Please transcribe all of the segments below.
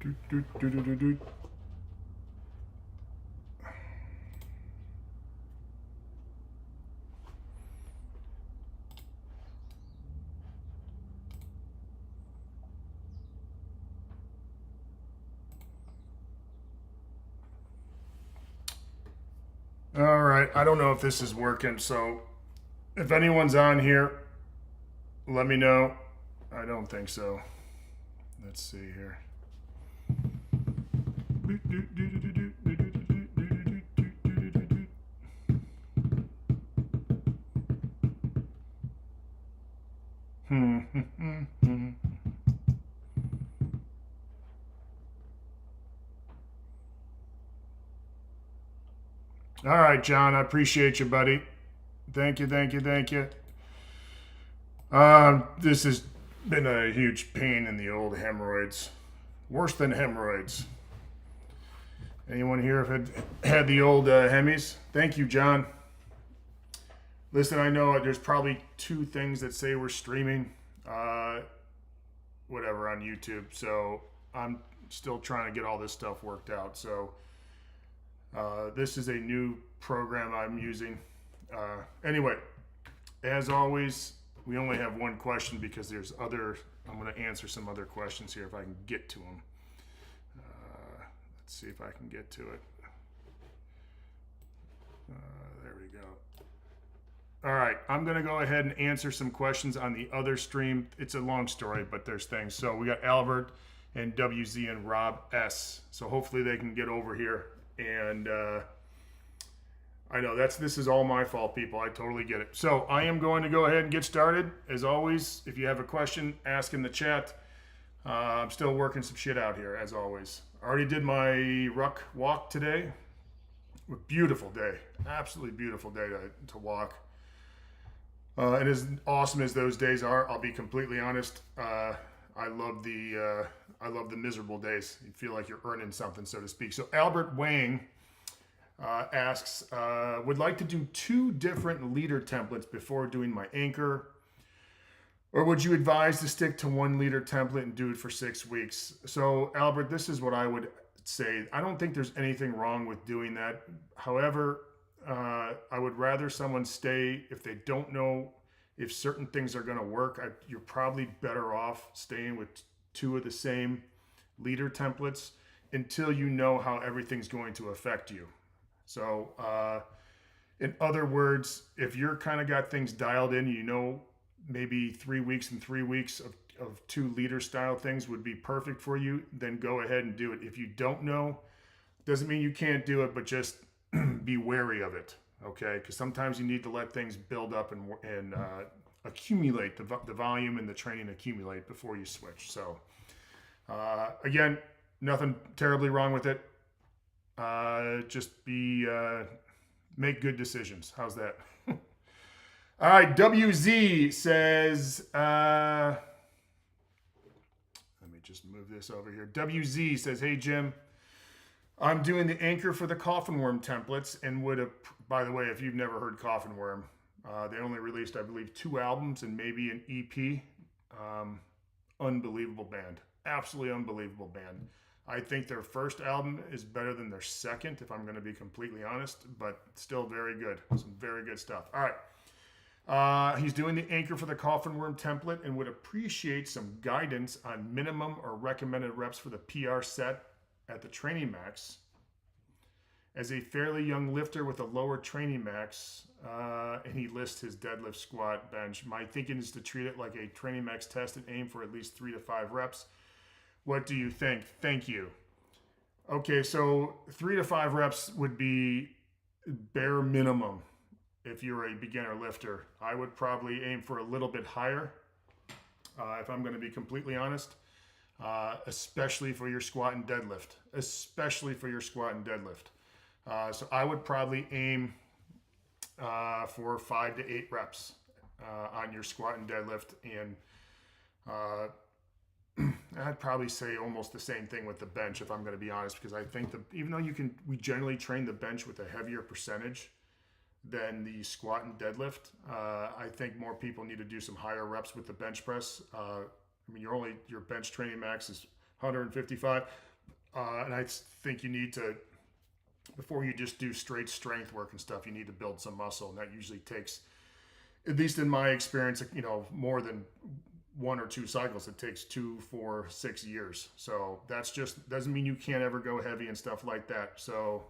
All right, I don't know if this is working, so if anyone's on here, let me know. I don't think so. Let's see here. All right, John, I appreciate you, buddy. Thank you, thank you, thank you. This has been a huge pain in the old hemorrhoids. Worse than hemorrhoids. Anyone here have had the old hemis? Thank you, John. Listen, I know there's probably two things that say we're streaming, whatever, on YouTube. So I'm still trying to get all this stuff worked out. So this is a new program I'm using. Anyway, as always, we only have one question because there's other. I'm going to answer some other questions here if I can get to them. Let's see if I can get to it. There we go. All right, I'm going to go ahead and answer some questions on the other stream. It's a long story, but there's things. So we got Albert and WZ and Rob S. So hopefully they can get over here. And I know this is all my fault, people. I totally get it. So I am going to go ahead and get started. As always, if you have a question, ask in the chat. I'm still working some shit out here, as always. I already did my ruck walk today. A beautiful day. Absolutely beautiful day to walk. And as awesome as those days are, I'll be completely honest. I love the miserable days. You feel like you're earning something, so to speak. So Albert Wang asks, would like to do 2 different leader templates before doing my anchor, or would you advise to stick to 1 leader template and do it for 6 weeks? So Albert, this is what I would say. I don't think there's anything wrong with doing that. However, I would rather someone stay if they don't know if certain things are going to work. You're probably better off staying with 2 of the same leader templates until you know how everything's going to affect you. So in other words, if you're kind of got things dialed in, you know, maybe 3 weeks and 3 weeks of 2 leader style things would be perfect for you, then go ahead and do it. If you don't know, doesn't mean you can't do it, but just be wary of it, okay? Because sometimes you need to let things build up and accumulate, the volume and the training accumulate before you switch. So again, nothing terribly wrong with it. Just make good decisions. How's that? All right, WZ says, let me just move this over here. WZ says, hey, Jim, I'm doing the anchor for the Coffin Worm templates and would have, by the way, if you've never heard Coffin Worm, they only released, I believe, 2 albums and maybe an EP. Unbelievable band. Absolutely unbelievable band. I think their first album is better than their second, if I'm going to be completely honest, but still very good. Some very good stuff. All right. He's doing the anchor for the Coffin Worm template and would appreciate some guidance on minimum or recommended reps for the PR set at the training max. As a fairly young lifter with a lower training max, and he lists his deadlift, squat, bench, my thinking is to treat it like a training max test and aim for at least 3 to 5 reps. What do you think? Thank you. Okay, so 3 to 5 reps would be bare minimum. If you're a beginner lifter, I would probably aim for a little bit higher, if I'm going to be completely honest, especially for your squat and deadlift, so I would probably aim for 5 to 8 reps on your squat and deadlift, and I'd probably say almost the same thing with the bench, if I'm going to be honest, because I think even though we generally train the bench with a heavier percentage than the squat and deadlift, I think more people need to do some higher reps with the bench press. I mean, your bench training max is 155. And I think you need to, before you just do straight strength work and stuff, you need to build some muscle. And that usually takes, at least in my experience, more than 1 or 2 cycles. It takes 2, 4, 6 years. So that's just, doesn't mean you can't ever go heavy and stuff like that. So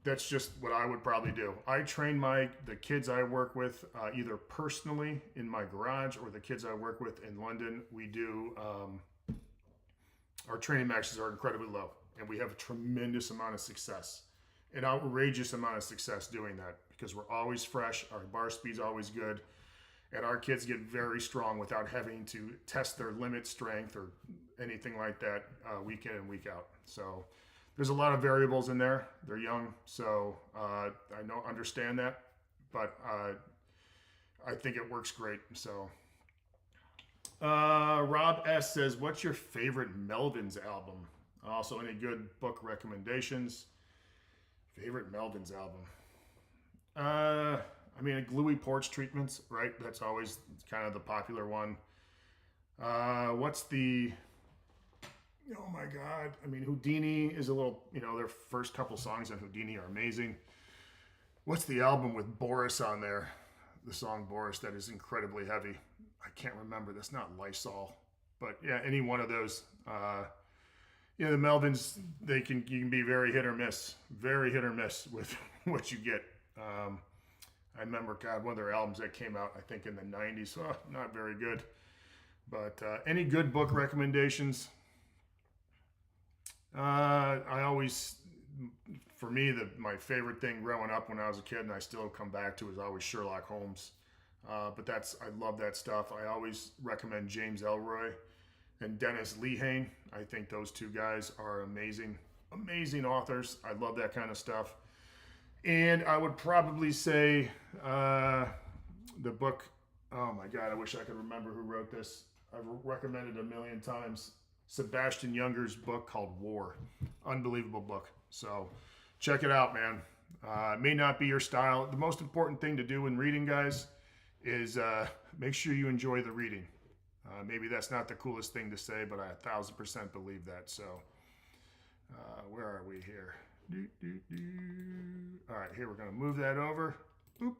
that's just what I would probably do. I train the kids I work with either personally in my garage or the kids I work with in London. We do, our training maxes are incredibly low, and we have a tremendous amount of success, an outrageous amount of success doing that, because we're always fresh, our bar speed's always good, and our kids get very strong without having to test their limit strength or anything like that week in and week out. So there's a lot of variables in there. They're young, so I don't understand that, but I think it works great. So Rob S says, what's your favorite Melvins album? Also, any good book recommendations? Favorite Melvins album? I mean, Gluey Porch Treatments, right? That's always kind of the popular one. What's the... Oh my God. I mean, Houdini is a little, their first couple songs on Houdini are amazing. What's the album with Boris on there? The song Boris that is incredibly heavy. I can't remember. That's not Lysol. But yeah, any one of those. The Melvins, you can be very hit or miss with what you get. I remember, God, one of their albums that came out, I think in the 90s. Oh, not very good. But any good book recommendations? I always, for me, my favorite thing growing up when I was a kid, and I still come back to, is always Sherlock Holmes. But I love that stuff. I always recommend James Ellroy and Dennis Lehane. I think those 2 guys are amazing authors. I love that kind of stuff. And I would probably say the book, oh my God, I wish I could remember who wrote this. I've recommended it a million times. Sebastian Junger's book called War. Unbelievable book. So check it out, man. It may not be your style. The most important thing to do in reading, guys, is make sure you enjoy the reading. Maybe that's not the coolest thing to say, but I 1,000% believe that. So where are we here? All right, here we're going to move that over. Boop.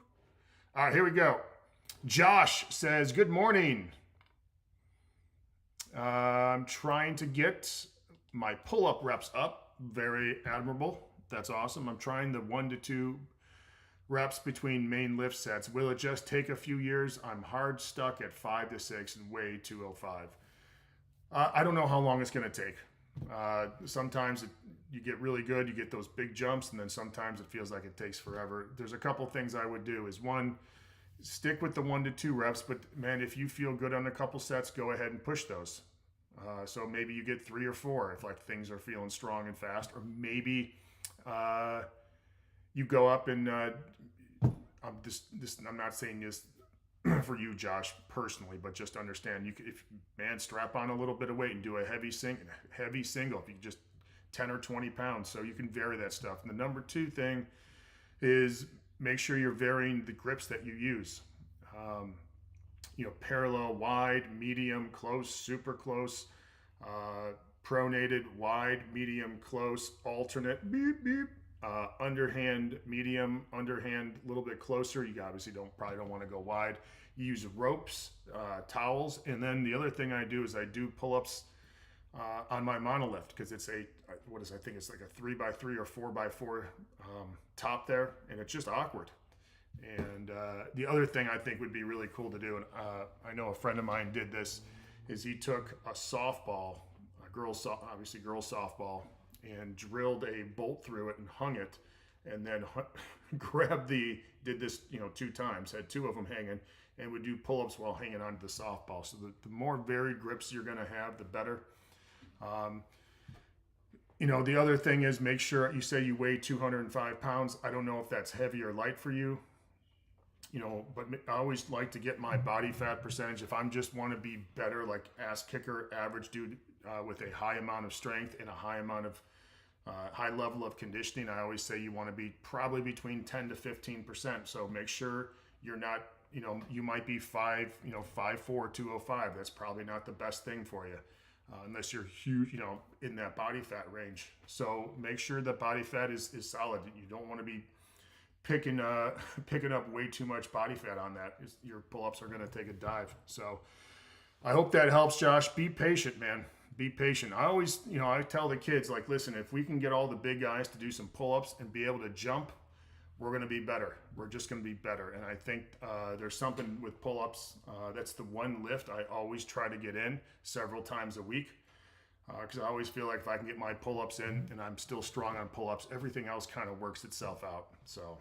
All right, here we go. Josh says, good morning. I'm trying to get my pull-up reps up. Very admirable. That's awesome. I'm trying the 1 to 2 reps between main lift sets. Will it just take a few years? I'm hard stuck at 5 to 6 and weigh 205. I don't know how long it's going to take. Sometimes you get really good, you get those big jumps, and then sometimes it feels like it takes forever. There's a couple things I would do. Is one, stick with the 1 to 2 reps, but man, if you feel good on a couple sets, go ahead and push those. So maybe you get 3 or 4 if things are feeling strong and fast, or maybe you go up and I'm not saying this for you, Josh, personally, but just understand strap on a little bit of weight and do a heavy single. If you just 10 or 20 pounds, so you can vary that stuff. And the number 2 thing is make sure you're varying the grips that you use. Parallel, wide, medium, close, super close, pronated, wide, medium, close, alternate, beep, beep, underhand, medium, underhand, a little bit closer. You obviously probably don't want to go wide. You use ropes, towels, and then the other thing I do is I do pull-ups on my monolift, because it's I think it's like a 3x3 or 4x4 top there, and it's just awkward. And the other thing I think would be really cool to do, and I know a friend of mine did this, is he took a softball, girls softball, and drilled a bolt through it and hung it, and then did this 2 times, had 2 of them hanging, and would do pull-ups while hanging onto the softball. So the more varied grips you're going to have, the better. The other thing is, make sure, you say you weigh 205 pounds. I don't know if that's heavy or light for you, but I always like to get my body fat percentage. If I'm just want to be better, like ass kicker, average dude with a high amount of strength and a high amount of high level of conditioning, I always say you want to be probably between 10 to 15%. So make sure you're not, you might be 5'4", 205. That's probably not the best thing for you. unless you're huge, in that body fat range. So make sure that body fat is solid. You don't want to be picking up way too much body fat on that. Your pull-ups are going to take a dive. So I hope that helps, Josh. Be patient, man. Be patient. I always, I tell the kids, like, listen, if we can get all the big guys to do some pull-ups and be able to jump, we're going to be better. We're just going to be better. And I think there's something with pull-ups. That's the one lift I always try to get in several times a week, because I always feel like if I can get my pull-ups in and I'm still strong on pull-ups, everything else kind of works itself out. So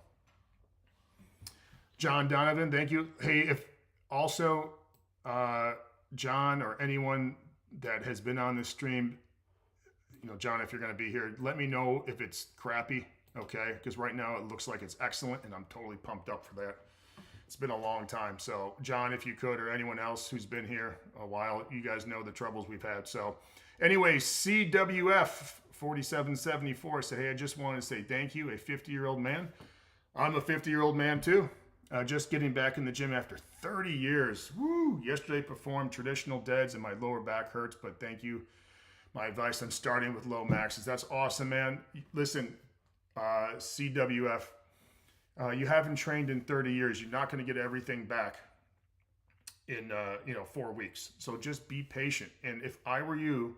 John Donovan, thank you. Hey, if also John or anyone that has been on this stream, John, if you're going to be here, let me know if it's crappy, okay? Because right now it looks like it's excellent, and I'm totally pumped up for that. It's been a long time. So John, if you could, or anyone else who's been here a while, you guys know the troubles we've had. So anyway, CWF 4774 said, hey, I just wanted to say thank you, a 50-year-old man. I'm a 50-year-old man too. Just getting back in the gym after 30 years. Woo! Yesterday performed traditional deads and my lower back hurts, but thank you. My advice on starting with low maxes. That's awesome, man. Listen, CWF, you haven't trained in 30 years. You're not going to get everything back in 4 weeks. So just be patient. And if I were you,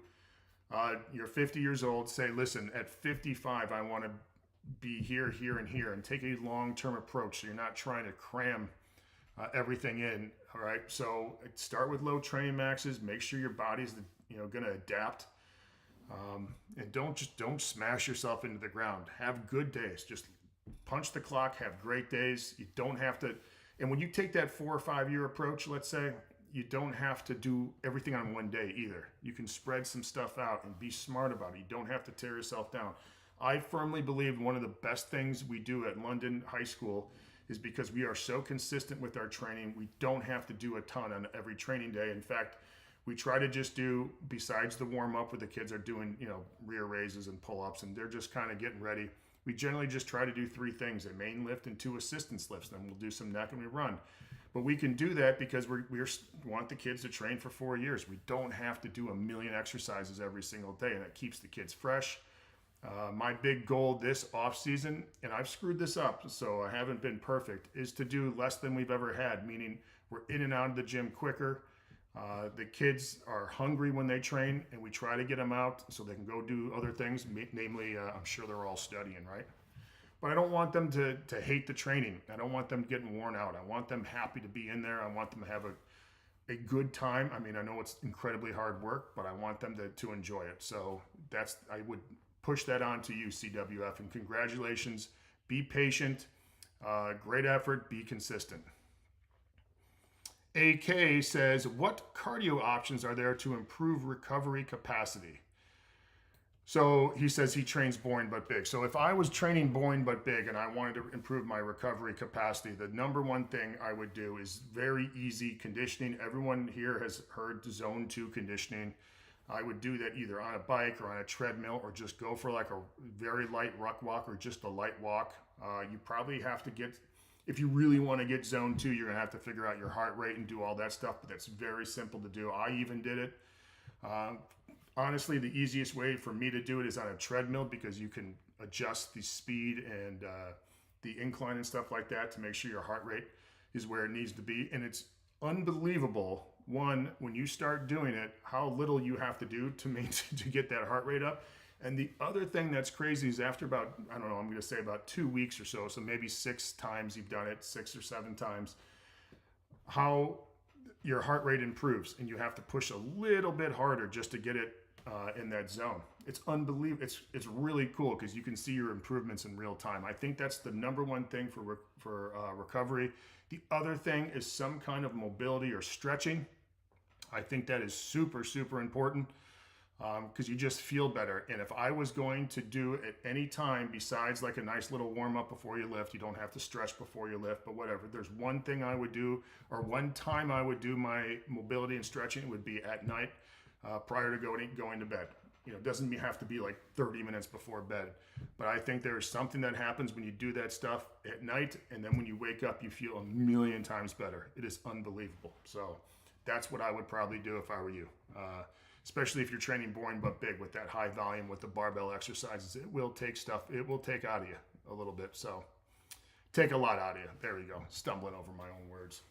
you're 50 years old, say, listen, at 55, I want to be here, here, and here, and take a long-term approach. So you're not trying to cram everything in. All right. So start with low training maxes. Make sure your body's going to adapt, and don't smash yourself into the ground. Have good days. Just punch the clock. Have great days. You don't have to. And when you take that 4 or 5 year approach, let's say, you don't have to do everything on one day either. You can spread some stuff out and be smart about it. You don't have to tear yourself down. I firmly believe one of the best things we do at London High School is because we are so consistent with our training. We don't have to do a ton on every training day. In fact, we try to just do, besides the warm up where the kids are doing, rear raises and pull-ups, and they're just kind of getting ready. We generally just try to do 3 things, a main lift and 2 assistance lifts. Then we'll do some neck and we run. But we can do that because we want the kids to train for 4 years. We don't have to do a million exercises every single day, and it keeps the kids fresh. My big goal this off season, and I've screwed this up, so I haven't been perfect, is to do less than we've ever had, meaning we're in and out of the gym quicker. The kids are hungry when they train, and we try to get them out so they can go do other things, namely, I'm sure they're all studying, right? But I don't want them to hate the training. I don't want them getting worn out. I want them happy to be in there. I want them to have a good time. I mean, I know it's incredibly hard work, but I want them to enjoy it. So I would push that on to you, CWF, and congratulations. Be patient, great effort, be consistent. AK says, what cardio options are there to improve recovery capacity? So he says he trains boring but big. So if I was training boring but big and I wanted to improve my recovery capacity, the number one thing I would do is very easy conditioning. Everyone here has heard zone 2 conditioning. I would do that either on a bike or on a treadmill, or just go for like a very light ruck walk or just a light walk. You probably have to if you really want to get zone 2, you're going to have to figure out your heart rate and do all that stuff, but that's very simple to do. I even did it. Honestly, the easiest way for me to do it is on a treadmill, because you can adjust the speed and the incline and stuff like that to make sure your heart rate is where it needs to be. And it's unbelievable, one, when you start doing it, how little you have to do to get that heart rate up. And the other thing that's crazy is after about, I don't know, I'm going to say about 2 weeks or so maybe 6 times you've done it, 6 or 7 times, how your heart rate improves, and you have to push a little bit harder just to get it in that zone. It's unbelievable. It's really cool because you can see your improvements in real time. I think that's the number one thing for recovery. The other thing is some kind of mobility or stretching. I think that is super, super important because you just feel better. And if I was going to do at any time besides like a nice little warm up before you lift, you don't have to stretch before you lift, but whatever. There's one thing I would do, or one time I would do my mobility and stretching would be at night prior to going to bed. It doesn't have to be like 30 minutes before bed, but I think there is something that happens when you do that stuff at night, and then when you wake up, you feel a million times better. It is unbelievable. So that's what I would probably do if I were you. especially if you're training boring but big with that high volume with the barbell exercises. It will take out of you a little bit. So take a lot out of you. There we go. Stumbling over my own words.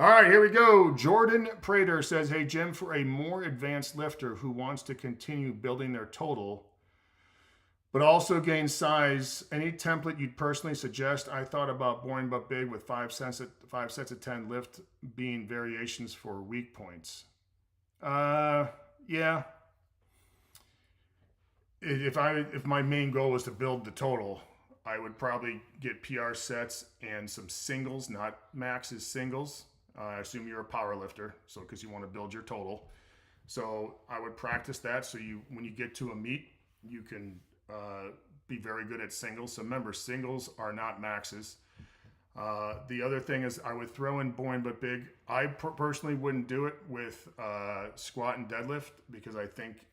All right, here we go. Jordan Prater says, hey, Jim, for a more advanced lifter who wants to continue building their total, but also gain size, any template you'd personally suggest? I thought about boring but big with 5 sets of 10 lift being variations for weak points. Yeah. If my main goal was to build the total, I would probably get PR sets and some singles, not maxes, singles. I assume you're a power lifter, so because you want to build your total. So I would practice that so when you get to a meet, you can be very good at singles. So remember, singles are not maxes. The other thing is I would throw in boring but big. I personally wouldn't do it with squat and deadlift because I think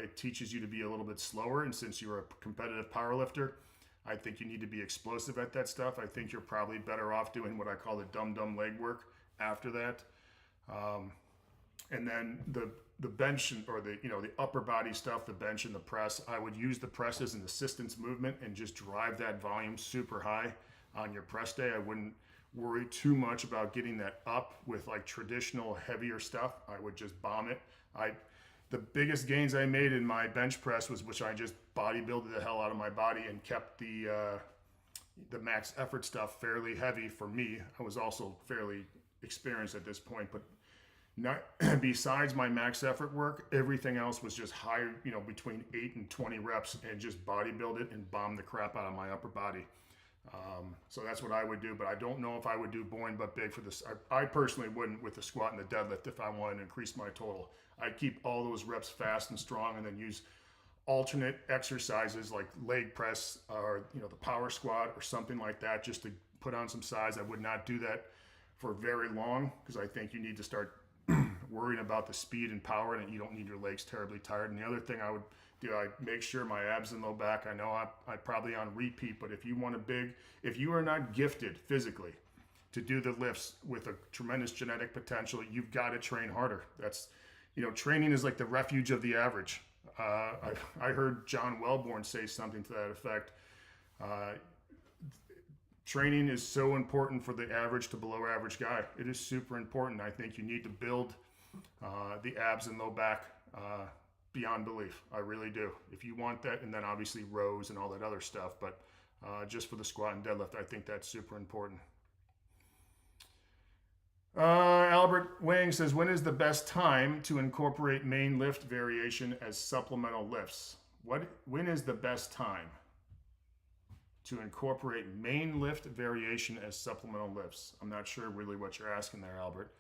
it teaches you to be a little bit slower. And since you're a competitive power lifter, I think you need to be explosive at that stuff. I think you're probably better off doing what I call the dumb leg work after that. And then the bench or the upper body stuff, the bench and the press, I would use the press as an assistance movement and just drive that volume super high on your press day. I wouldn't worry too much about getting that up with like traditional heavier stuff. I would just bomb it. The biggest gains I made in my bench press was which I just bodybuilded the hell out of my body and kept the max effort stuff fairly heavy for me. I was also fairly experienced at this point, but not besides my max effort work, everything else was just high, between 8 and 20 reps and just bodybuild it and bomb the crap out of my upper body. So that's what I would do, but I don't know if I would do boring but big for this. I personally wouldn't with the squat and the deadlift if I wanted to increase my total. I'd keep all those reps fast and strong and then use alternate exercises like leg press or the power squat or something like that just to put on some size. I would not do that for very long because I think you need to start worrying about the speed and power and you don't need your legs terribly tired. And the other thing I would do, I make sure my abs and low back, I know I probably on repeat, but if you are not gifted physically to do the lifts with a tremendous genetic potential, you've got to train harder. That's, training is like the refuge of the average. I heard John Wellborn say something to that effect. Training is so important for the average to below average guy. It is super important. I think you need to build the abs and low back beyond belief. I really do. If you want that, and then obviously rows and all that other stuff, but just for the squat and deadlift, I think that's super important. Albert Wang says, when is the best time to incorporate main lift variation as supplemental lifts? When is the best time to incorporate main lift variation as supplemental lifts? I'm not sure really what you're asking there, Albert.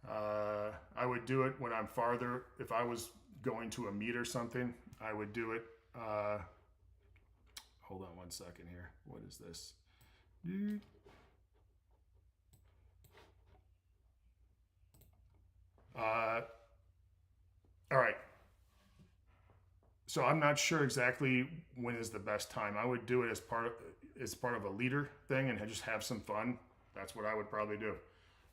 I would do it when I'm farther. If I was going to a meet or something, I would do it. Hold on one second here. What is this? All right. So I'm not sure exactly when is the best time. I would do it as part of a leader thing and just have some fun. That's what I would probably do.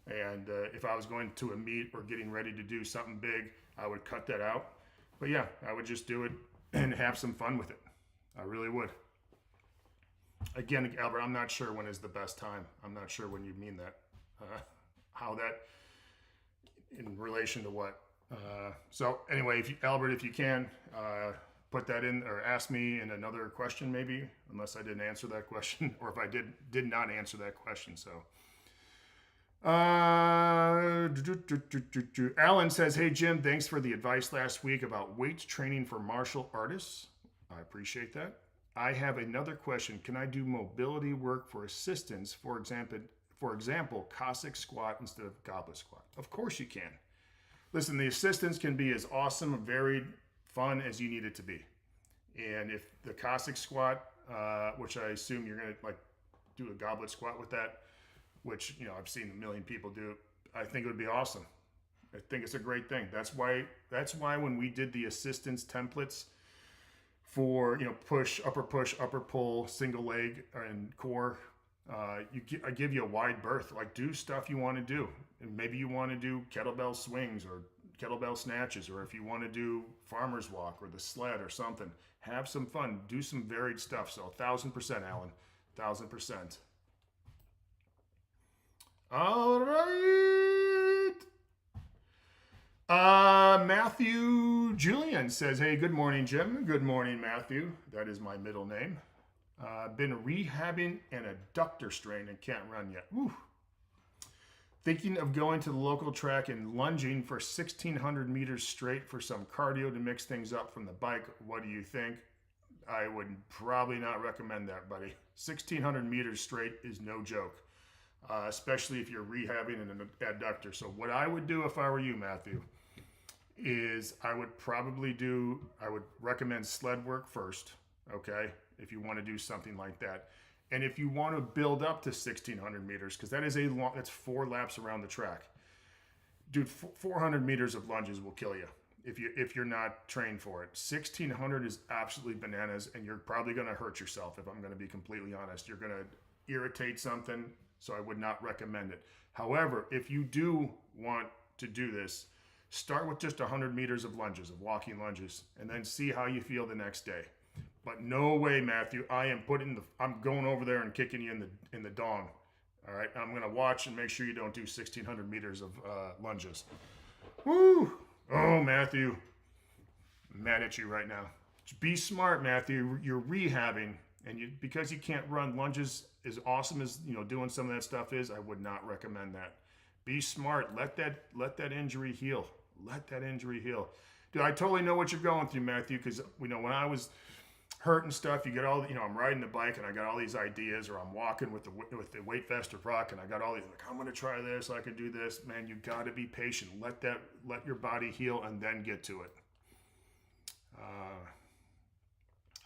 And if I was going to a meet or getting ready to do something big, I would cut that out. But yeah, I would just do it and have some fun with it. I really would. Again, Albert, I'm not sure when is the best time. I'm not sure when you mean that. How that in relation to what. So anyway, Albert, if you can, put that in or ask me in another question maybe, unless I didn't answer that question or if I did not answer that question. So Alan says, hey Jim, thanks for the advice last week about weight training for martial artists. I appreciate that. I have another question. Can I do mobility work for assistance? For example, Cossack squat instead of goblet squat? Of course you can. Listen, the assistance can be as awesome, varied, fun as you need it to be. And if the Cossack squat, which I assume you're going to do a goblet squat with that, which I've seen a million people do, I think it would be awesome. I think it's a great thing. That's why when we did the assistance templates for push, upper pull, single leg and core, I give you a wide berth. Like, do stuff you want to do, and maybe you want to do kettlebell swings or kettlebell snatches, or if you want to do farmer's walk or the sled or something, have some fun. Do some varied stuff. So 1,000%, Alan. 1,000%. All right. Matthew Julian says, hey, good morning, Jim. Good morning, Matthew. That is my middle name. Been rehabbing an adductor strain and can't run yet. Woo. Thinking of going to the local track and lunging for 1,600 meters straight for some cardio to mix things up from the bike. What do you think? I would probably not recommend that, buddy. 1,600 meters straight is no joke, especially if you're rehabbing an adductor. So what I would do if I were you, Matthew, is I would recommend sled work first, okay, if you want to do something like that. And if you want to build up to 1,600 meters, because that's 4 laps around the track. Dude, 400 meters of lunges will kill you if you're not trained for it. 1,600 is absolutely bananas, and you're probably going to hurt yourself, if I'm going to be completely honest. You're going to irritate something, so I would not recommend it. However, if you do want to do this, start with just 100 meters of lunges, of walking lunges, and then see how you feel the next day. But no way, Matthew. I'm going over there and kicking you in the dong. All right. I'm gonna watch and make sure you don't do 1,600 meters of lunges. Woo! Oh, Matthew, I'm mad at you right now. Just be smart, Matthew. You're rehabbing, and because you can't run, lunges, as awesome as doing some of that stuff is, I would not recommend that. Be smart. Let that injury heal. Let that injury heal. Dude, I totally know what you're going through, Matthew, because when I was hurt and stuff, you get all I'm riding the bike and I got all these ideas, or I'm walking with the weight vest or rock, and I got all these, like, I'm going to try this, I can do this. Man, you got to be patient. Let your body heal and then get to it.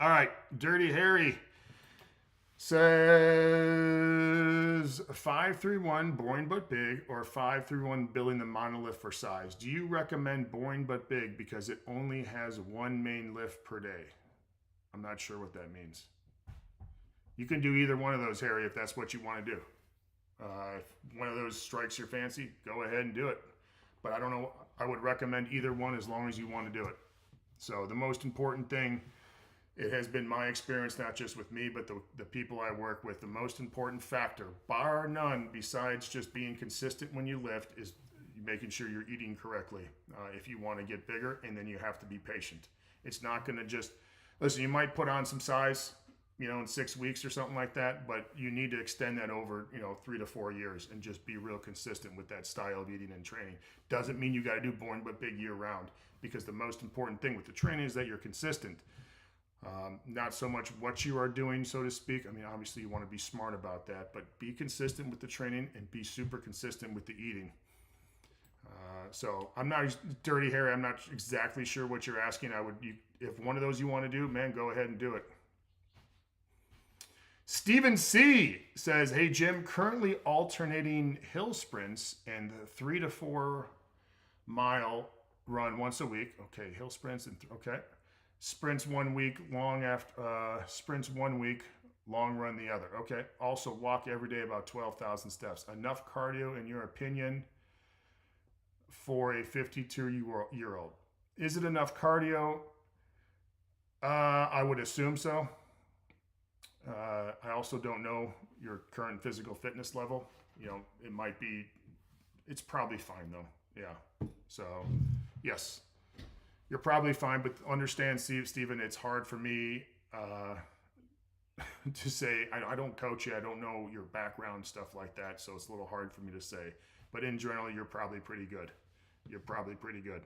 All right, Dirty Harry says 531 boring but big, or 531 building the monolift for size. Do you recommend boring but big because it only has one main lift per day? I'm not sure what that means. You can do either one of those, Harry, if that's what you want to do. If one of those strikes your fancy, go ahead and do it. But I don't know. I would recommend either one as long as you want to do it. So the most important thing, it has been my experience, not just with me, but the people I work with, the most important factor, bar none, besides just being consistent when you lift, is making sure you're eating correctly if you want to get bigger, and then you have to be patient. It's not going to just... Listen, you might put on some size, in 6 weeks or something like that, but you need to extend that over, 3 to 4 years and just be real consistent with that style of eating and training. Doesn't mean you got to do boring but big year round, because the most important thing with the training is that you're consistent. Not so much what you are doing, so to speak. I mean, obviously you want to be smart about that, but be consistent with the training and be super consistent with the eating. So I'm not, Dirty Harry, I'm not exactly sure what you're asking. If one of those you want to do, man, go ahead and do it. Stephen C says, hey, Jim, currently alternating hill sprints and the 3 to 4 mile run once a week. Okay, hill sprints okay. Sprints 1 week, sprints 1 week, long run the other. Okay. Also walk every day about 12,000 steps. Enough cardio, in your opinion, for a 52-year-old? Is it enough cardio? I would assume so. I also don't know your current physical fitness level. It's probably fine though. Yeah. So yes, you're probably fine, but understand, Stephen, it's hard for me to say. I don't coach you. I don't know your background, stuff like that. So it's a little hard for me to say, but in general, you're probably pretty good. You're probably pretty good.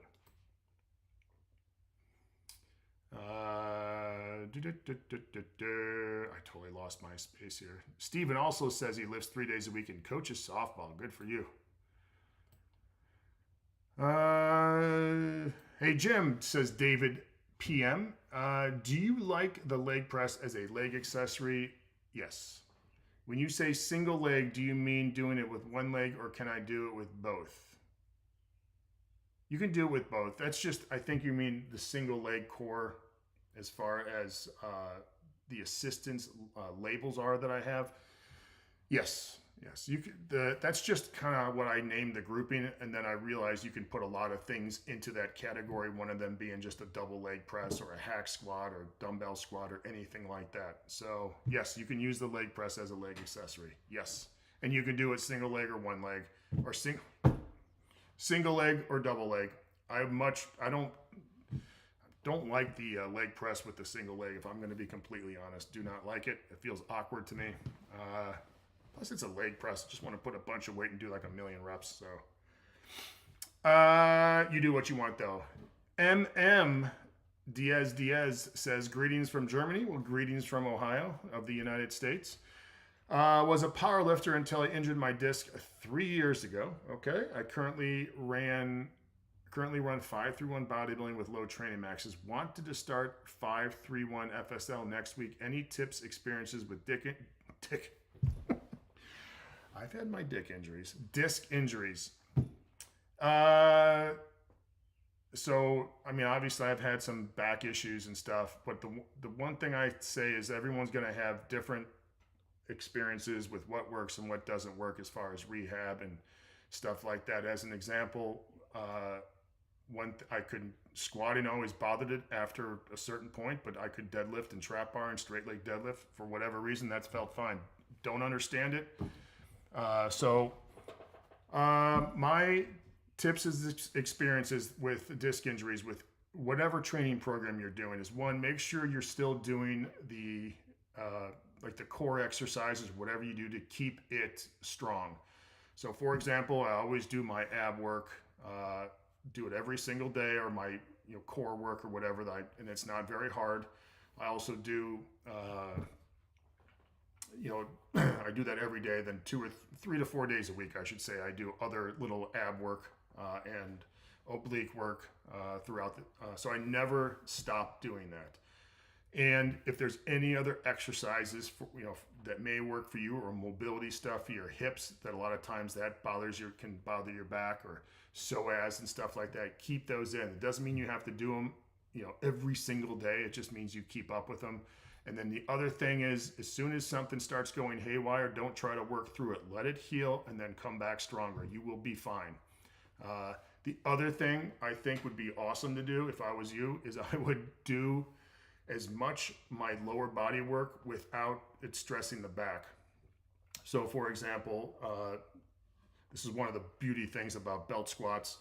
I totally lost my space here. Steven also says he lifts 3 days a week and coaches softball. Good for you. Hey, Jim, says David PM. Do you like the leg press as a leg accessory? Yes. When you say single leg, do you mean doing it with one leg, or can I do it with both? You can do it with both. That's just, I think you mean the single leg core as far as the assistance labels are that I have. Yes, Yes. You could, that's just kind of what I named the grouping, and then I realized you can put a lot of things into that category. One of them being just a double leg press or a hack squat or dumbbell squat or anything like that. So yes, you can use the leg press as a leg accessory. Yes, and you can do it single leg or one leg, or single leg or double leg. I don't like the leg press with the single leg. If I'm going to be completely honest, do not like it. It feels awkward to me. Plus, it's a leg press. Just want to put a bunch of weight and do like a million reps. So, you do what you want though. MM Diaz says, greetings from Germany. Well, greetings from Ohio of the United States. Was a power lifter until I injured my disc 3 years ago. Okay. I currently run 531 bodybuilding with low training maxes. Wanted to start 531 FSL next week. Any tips, experiences with dick I've had my disc injuries. So, I mean, obviously I've had some back issues and stuff, but the one thing I say is everyone's going to have different experiences with what works and what doesn't work as far as rehab and stuff like that. As an example, squatting always bothered it after a certain point, but I could deadlift and trap bar and straight leg deadlift for whatever reason. That's felt fine. Don't understand it. My tips is experiences with disc injuries with whatever training program you're doing is, one, make sure you're still doing the like the core exercises, whatever you do to keep it strong. So for example, I always do my ab work, do it every single day, or my core work or whatever, and it's not very hard. I also do I do that every day. Then 2 or 3 to 4 days a week, I should say, I do other little ab work and oblique work throughout so I never stop doing that. And if there's any other exercises for, that may work for you, or mobility stuff for your hips, that a lot of times that can bother your back, or psoas and stuff like that, keep those in. It doesn't mean you have to do them, every single day. It just means you keep up with them. And then the other thing is, as soon as something starts going haywire, don't try to work through it. Let it heal and then come back stronger. You will be fine. The other thing I think would be awesome to do if I was you is I would do as much my lower body work without it stressing the back. So for example, this is one of the beauty things about belt squats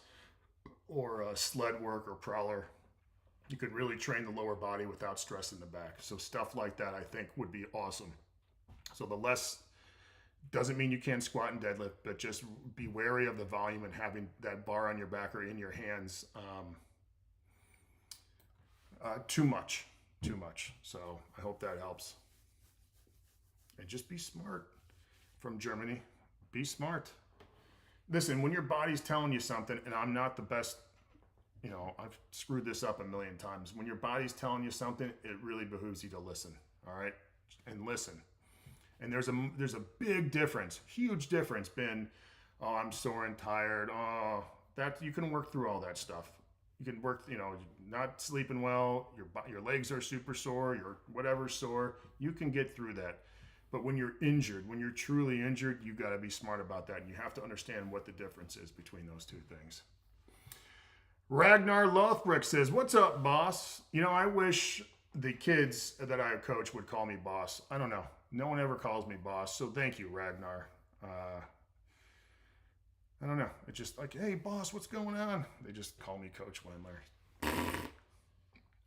or sled work or prowler. You could really train the lower body without stressing the back. So stuff like that I think would be awesome. So the less doesn't mean you can't squat and deadlift, but just be wary of the volume and having that bar on your back or in your hands too much. So I hope that helps. And just be smart. From Germany, be smart. Listen, when your body's telling you something, and I'm not the best, I've screwed this up a million times. When your body's telling you something, it really behooves you to listen. All right, and listen. And there's a big difference, huge difference. I'm sore and tired. That you can work through all that stuff. You can work, not sleeping well, your legs are super sore, your whatever's sore, you can get through that. But when you're injured, when you're truly injured, you got to be smart about that. And you have to understand what the difference is between those two things. Ragnar Lothbrick says, what's up, boss? I wish the kids that I coach would call me boss. I don't know. No one ever calls me boss. So thank you, Ragnar. I don't know. It's just like, hey, boss, what's going on? They just call me Coach Wendler.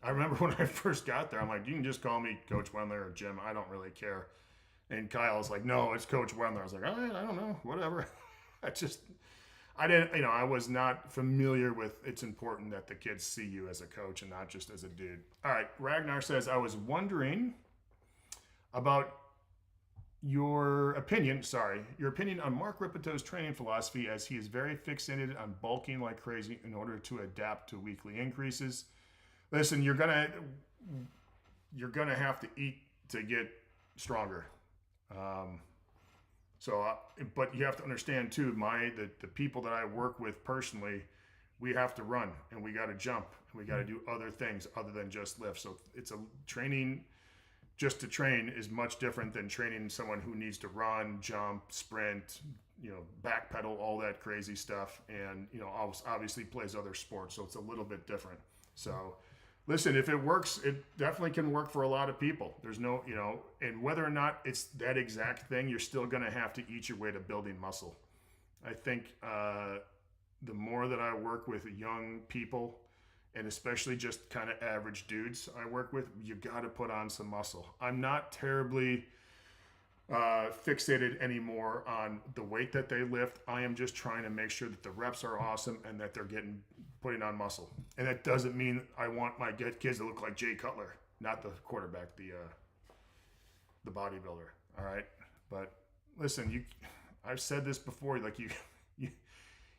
I remember when I first got there, I'm like, you can just call me Coach Wendler or Jim. I don't really care. And Kyle's like, no, it's Coach Wendler. I was like, all right, I don't know, whatever. I was not familiar with it's important that the kids see you as a coach and not just as a dude. All right, Ragnar says, I was wondering about your opinion on Mark Ripeto's training philosophy, as he is very fixated on bulking like crazy in order to adapt to weekly increases. Listen, you're gonna have to eat to get stronger. But you have to understand too, the people that I work with personally, we have to run and we got to jump and we got to do other things other than just lift. So it's a training just to train is much different than training someone who needs to run, jump, sprint, backpedal, all that crazy stuff. And, obviously plays other sports. So it's a little bit different. So listen, if it works, it definitely can work for a lot of people. There's no, and whether or not it's that exact thing, you're still going to have to eat your way to building muscle. I think the more that I work with young people, and especially just kind of average dudes I work with, you got to put on some muscle. I'm not terribly fixated anymore on the weight that they lift. I am just trying to make sure that the reps are awesome and that they're putting on muscle. And that doesn't mean I want my kids to look like Jay Cutler, not the quarterback, the bodybuilder. All right, but listen, I've said this before. Like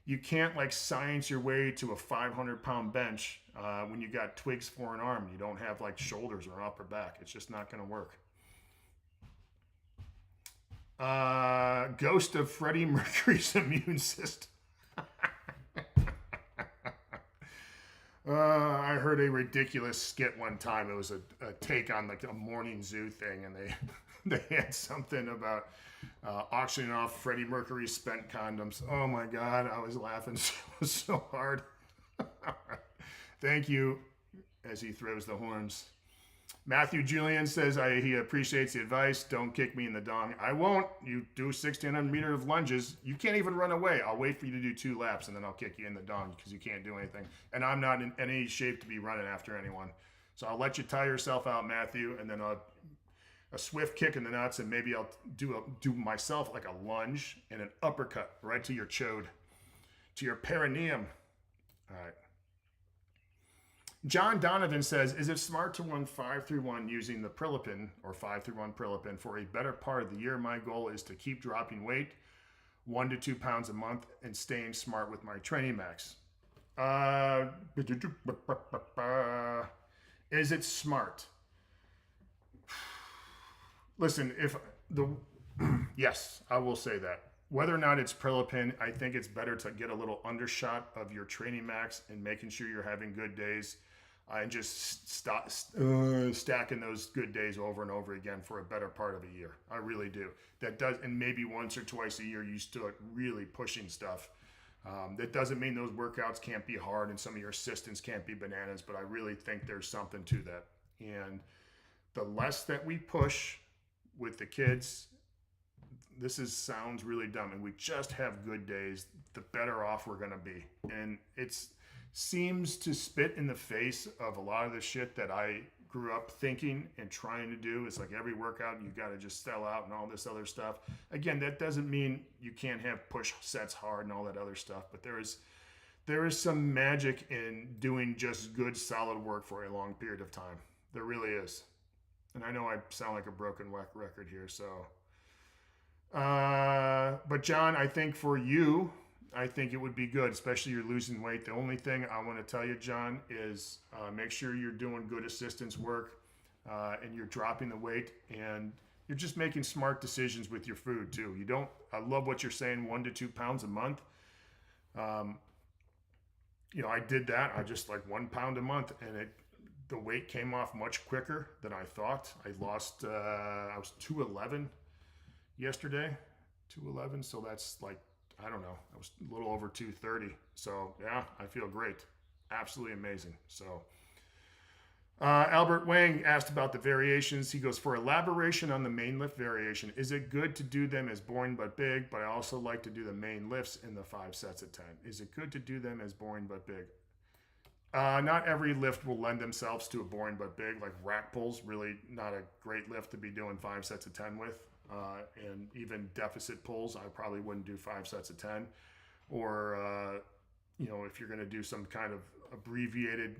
you can't like science your way to a 500-pound bench when you got twigs for an arm. You don't have like shoulders or upper back. It's just not going to work. Ghost of Freddie Mercury's immune system. I heard a ridiculous skit one time. It was a take on like a morning zoo thing, and they had something about auctioning off Freddie Mercury's spent condoms. Oh my God, I was laughing so hard. Thank you, as he throws the horns. Matthew Julian says he appreciates the advice. Don't kick me in the dong. I won't. You do 1,600 meter of lunges. You can't even run away. I'll wait for you to do 2 laps, and then I'll kick you in the dong because you can't do anything. And I'm not in any shape to be running after anyone. So I'll let you tire yourself out, Matthew, and then a swift kick in the nuts, and maybe I'll do myself like a lunge and an uppercut right to your chode, to your perineum. All right. John Donovan says, is it smart to run 5-3-1 using the Prilipin or 5-3-1 Prilipin for a better part of the year? My goal is to keep dropping weight 1 to 2 pounds a month and staying smart with my training max. Is it smart? Listen, yes, I will say that. Whether or not it's Prilipin, I think it's better to get a little undershot of your training max and making sure you're having good days and just stacking those good days over and over again for a better part of a year. I really do. That does, and maybe once or twice a year you start really pushing stuff. That doesn't mean those workouts can't be hard and some of your assistants can't be bananas, but I really think there's something to that. And the less that we push with the kids, sounds really dumb, and we just have good days, the better off we're going to be. And it seems to spit in the face of a lot of the shit that I grew up thinking and trying to do. It's like every workout you got to just sell out and all this other stuff. Again, that doesn't mean you can't have push sets hard and all that other stuff, but there is some magic in doing just good solid work for a long period of time. There really is. And I know I sound like a broken record here, so but John, I think for you, I think it would be good, especially you're losing weight. The only thing I want to tell you, John, is make sure you're doing good assistance work and you're dropping the weight, and you're just making smart decisions with your food too. I love what you're saying, 1 to 2 pounds a month. I did that. I just like 1 pound a month, and the weight came off much quicker than I thought. I was 211 yesterday, 211. So that's like, I don't know, I was a little over 230. So yeah, I feel great. Absolutely amazing. So Albert Wang asked about the variations. He goes, for elaboration on the main lift variation, is it good to do them as boring but big, but I also like to do the main lifts in the 5 sets of 10. Is it good to do them as boring but big? Not every lift will lend themselves to a boring but big. Like rack pulls, really not a great lift to be doing 5 sets of 10 with. And even deficit pulls, I probably wouldn't do 5 sets of 10. Or, if you're going to do some kind of abbreviated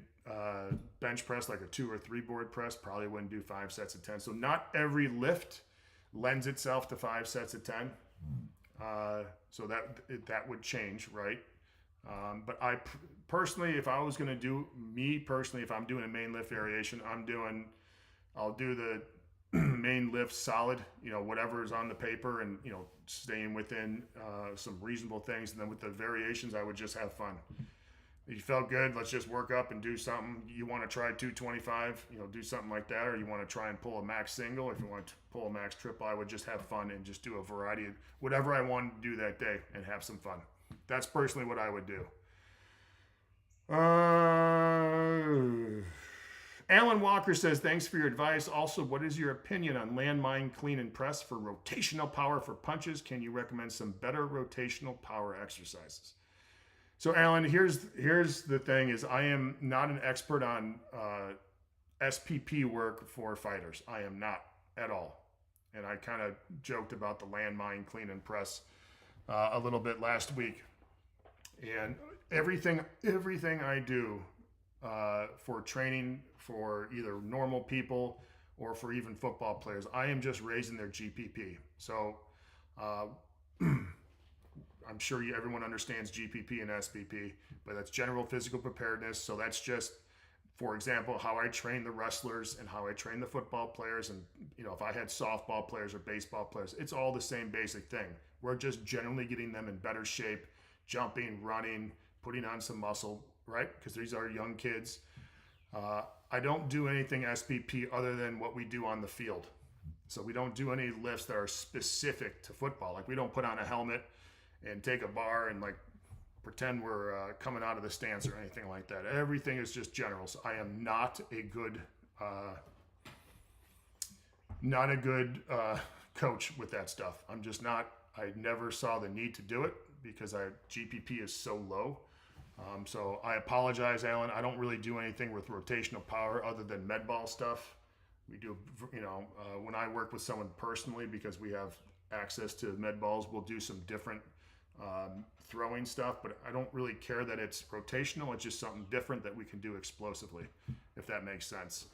bench press, like a 2 or 3 board press, probably wouldn't do 5 sets of 10. So not every lift lends itself to 5 sets of 10. So that would change, right? But I personally, if I was going to do, if I'm doing a main lift variation, I'll do the main lift solid, whatever is on the paper, and, staying within some reasonable things. And then with the variations, I would just have fun. You felt good, let's just work up and do something. You want to try 225, do something like that, or you want to try and pull a max single. If you want to pull a max triple, I would just have fun and just do a variety of whatever I wanted to do that day and have some fun. That's personally what I would do. Alan Walker says, thanks for your advice. Also, what is your opinion on landmine clean and press for rotational power for punches? Can you recommend some better rotational power exercises? So, Alan, here's the thing is I am not an expert on SPP work for fighters. I am not at all. And I kind of joked about the landmine clean and press a little bit last week. And everything I do for training for either normal people or for even football players, I am just raising their GPP. So I'm sure everyone understands GPP and SPP, but that's general physical preparedness. So that's just, for example, how I train the wrestlers and how I train the football players. And, if I had softball players or baseball players, it's all the same basic thing. We're just generally getting them in better shape, jumping, running, putting on some muscle, right? Because these are young kids. I don't do anything SPP other than what we do on the field. So we don't do any lifts that are specific to football. Like we don't put on a helmet and take a bar and pretend we're coming out of the stance or anything like that. Everything is just general. So I am not a good coach with that stuff. I'm just not. I never saw the need to do it because GPP is so low. So I apologize, Alan. I don't really do anything with rotational power other than med ball stuff. We do, when I work with someone personally, because we have access to med balls, we'll do some different throwing stuff, but I don't really care that it's rotational. It's just something different that we can do explosively, if that makes sense.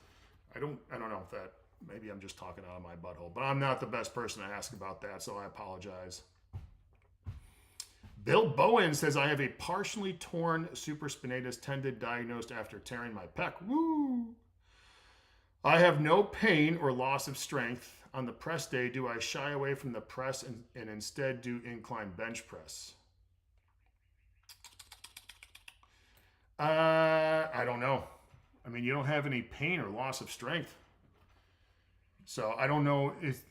I don't know if that, maybe I'm just talking out of my butthole, but I'm not the best person to ask about that, so I apologize. Bill Bowen says, I have a partially torn supraspinatus tendon diagnosed after tearing my pec. Woo! I have no pain or loss of strength. On the press day, do I shy away from the press and instead do incline bench press? I don't know. I mean, you don't have any pain or loss of strength. So I don't know if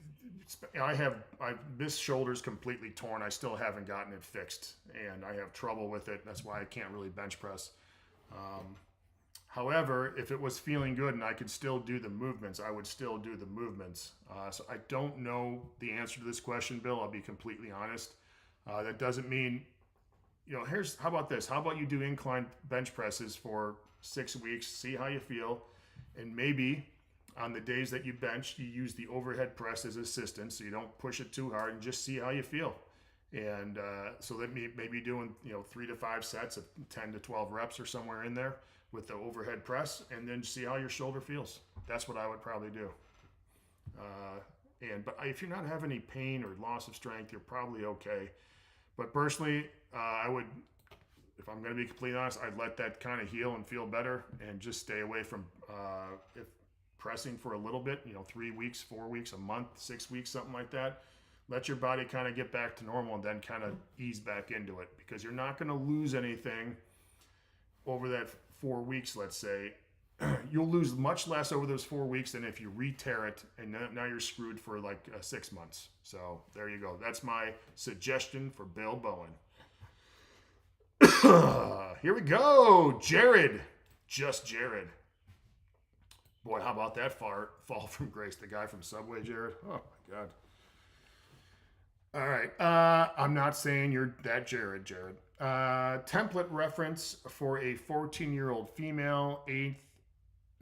this shoulder's completely torn. I still haven't gotten it fixed and I have trouble with it. That's why I can't really bench press. However, if it was feeling good and I could still do the movements, I would still do the movements. So I don't know the answer to this question, Bill. I'll be completely honest. That doesn't mean, how about this? How about you do incline bench presses for 6 weeks, see how you feel, and maybe on the days that you bench, you use the overhead press as assistance, so you don't push it too hard and just see how you feel. And so that maybe doing 3 to 5 sets of 10 to 12 reps or somewhere in there with the overhead press, and then see how your shoulder feels. That's what I would probably do. But if you're not having any pain or loss of strength, you're probably okay. But personally, I would, if I'm going to be completely honest, I'd let that kind of heal and feel better, and just stay away from if pressing for a little bit, 3 weeks, 4 weeks, a month, 6 weeks, something like that. Let your body kind of get back to normal and then kind of ease back into it, because you're not going to lose anything over that 4 weeks, let's say. You'll lose much less over those 4 weeks than if you re-tear it and now you're screwed for 6 months. So there you go. That's my suggestion for Bill Bowen. Here we go. Jared. Just Jared. Boy, how about that fall from grace? The guy from Subway, Jared. Oh, my God. All right. I'm not saying you're that Jared. Template reference for a 14-year-old female, 8th,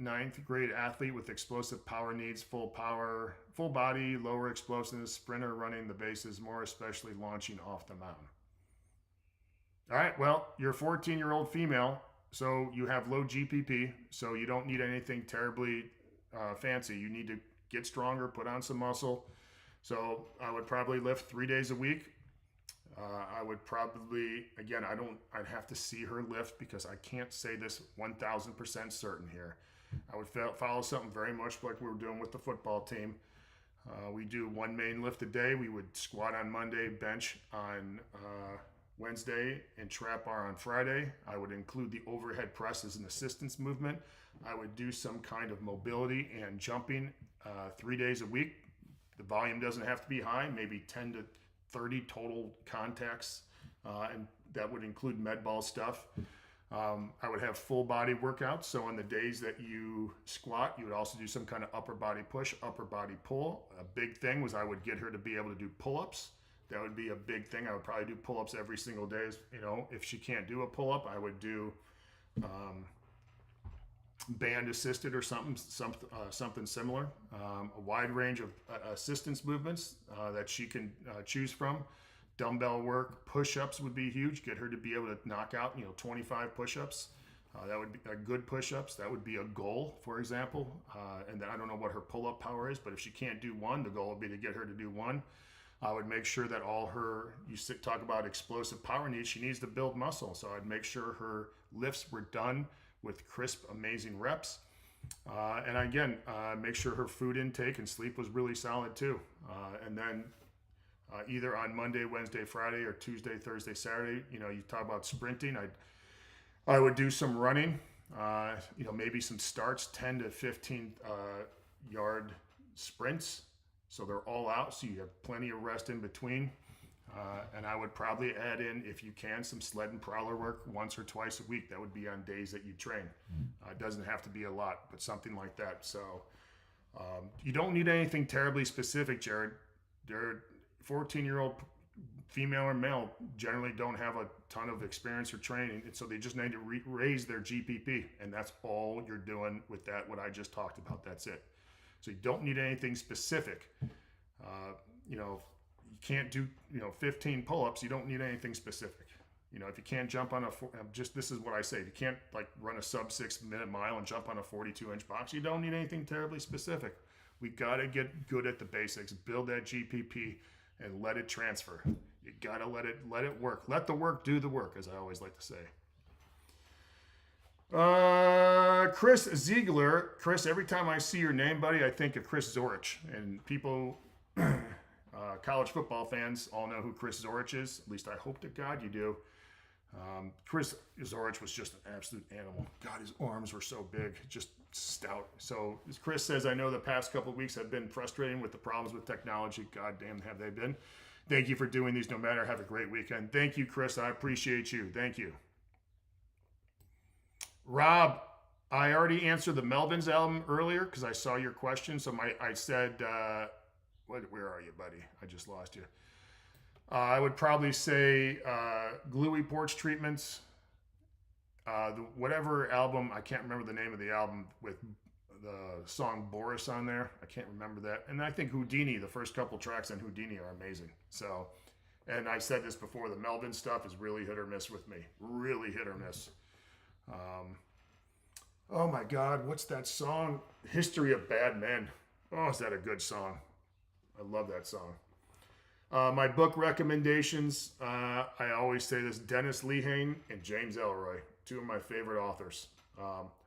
9th grade athlete with explosive power needs, full power, full body, lower explosiveness, sprinter running the bases, more especially launching off the mound. All right. Well, you're a 14-year-old female. So you have low GPP, so you don't need anything terribly fancy. You need to get stronger, put on some muscle. So I would probably lift 3 days a week. I would probably, again, I'd have to see her lift because I can't say this 1,000% certain here. I would follow something very much like we were doing with the football team. We do one main lift a day. We would squat on Monday, bench on Wednesday and trap bar on Friday. I would include the overhead press as an assistance movement. I would do some kind of mobility and jumping 3 days a week. The volume doesn't have to be high, maybe 10 to 30 total contacts, and that would include med ball stuff. I would have full body workouts. So on the days that you squat, you would also do some kind of upper body push, upper body pull. A big thing was I would get her to be able to do pull-ups. That would be a big thing. I would probably do pull-ups every single day. You know, if she can't do a pull-up, I would do band assisted or something similar. A wide range of assistance movements that she can choose from. Dumbbell work, push-ups would be huge. Get her to be able to knock out, 25 push-ups. That would be good push-ups. That would be a goal, for example. And then I don't know what her pull-up power is, but if she can't do one, the goal would be to get her to do one. I would make sure that talk about explosive power needs, she needs to build muscle. So I'd make sure her lifts were done with crisp, amazing reps. And again, make sure her food intake and sleep was really solid too. And then either on Monday, Wednesday, Friday, or Tuesday, Thursday, Saturday, you talk about sprinting. I would do some running, maybe some starts, 10 to 15 yard sprints. So they're all out, so you have plenty of rest in between. And I would probably add in, if you can, some sled and prowler work once or twice a week. That would be on days that you train. It doesn't have to be a lot, but something like that. So you don't need anything terribly specific, Jared. They're 14-year-old female or male generally don't have a ton of experience or training, and so they just need to raise their GPP, and that's all you're doing with that, what I just talked about. That's it. So you don't need anything specific. You can't do 15 pull-ups. You don't need anything specific. If you can't jump on this is what I say. If you can't run a sub 6 minute mile and jump on a 42-inch box, you don't need anything terribly specific. We got to get good at the basics, build that GPP, and let it transfer. You got to let it work. Let the work do the work, as I always like to say. Chris Ziegler. Chris, every time I see your name, buddy, I think of Chris Zorich. And people, college football fans, all know who Chris Zorich is. At least I hope to God you do. Chris Zorich was just an absolute animal. God, his arms were so big, just stout. So as Chris says, I know the past couple of weeks have been frustrating with the problems with technology. God damn, have they been. Thank you for doing these no matter. Have a great weekend. Thank you, Chris. I appreciate you. Thank you. Rob, I already answered the Melvins album earlier because I saw your question. So I said, where are you, buddy? I just lost you. I would probably say Gluey Porch Treatments. Whatever album, I can't remember the name of the album with the song Boris on there. I can't remember that. And I think Houdini, the first couple tracks on Houdini are amazing. So, and I said this before, the Melvin stuff is really hit or miss with me. Really hit or miss. Oh my God, what's that song? History of Bad Men. Oh, is that a good song? I love that song. My book recommendations, I always say this, Dennis Lehane and James Ellroy, two of my favorite authors.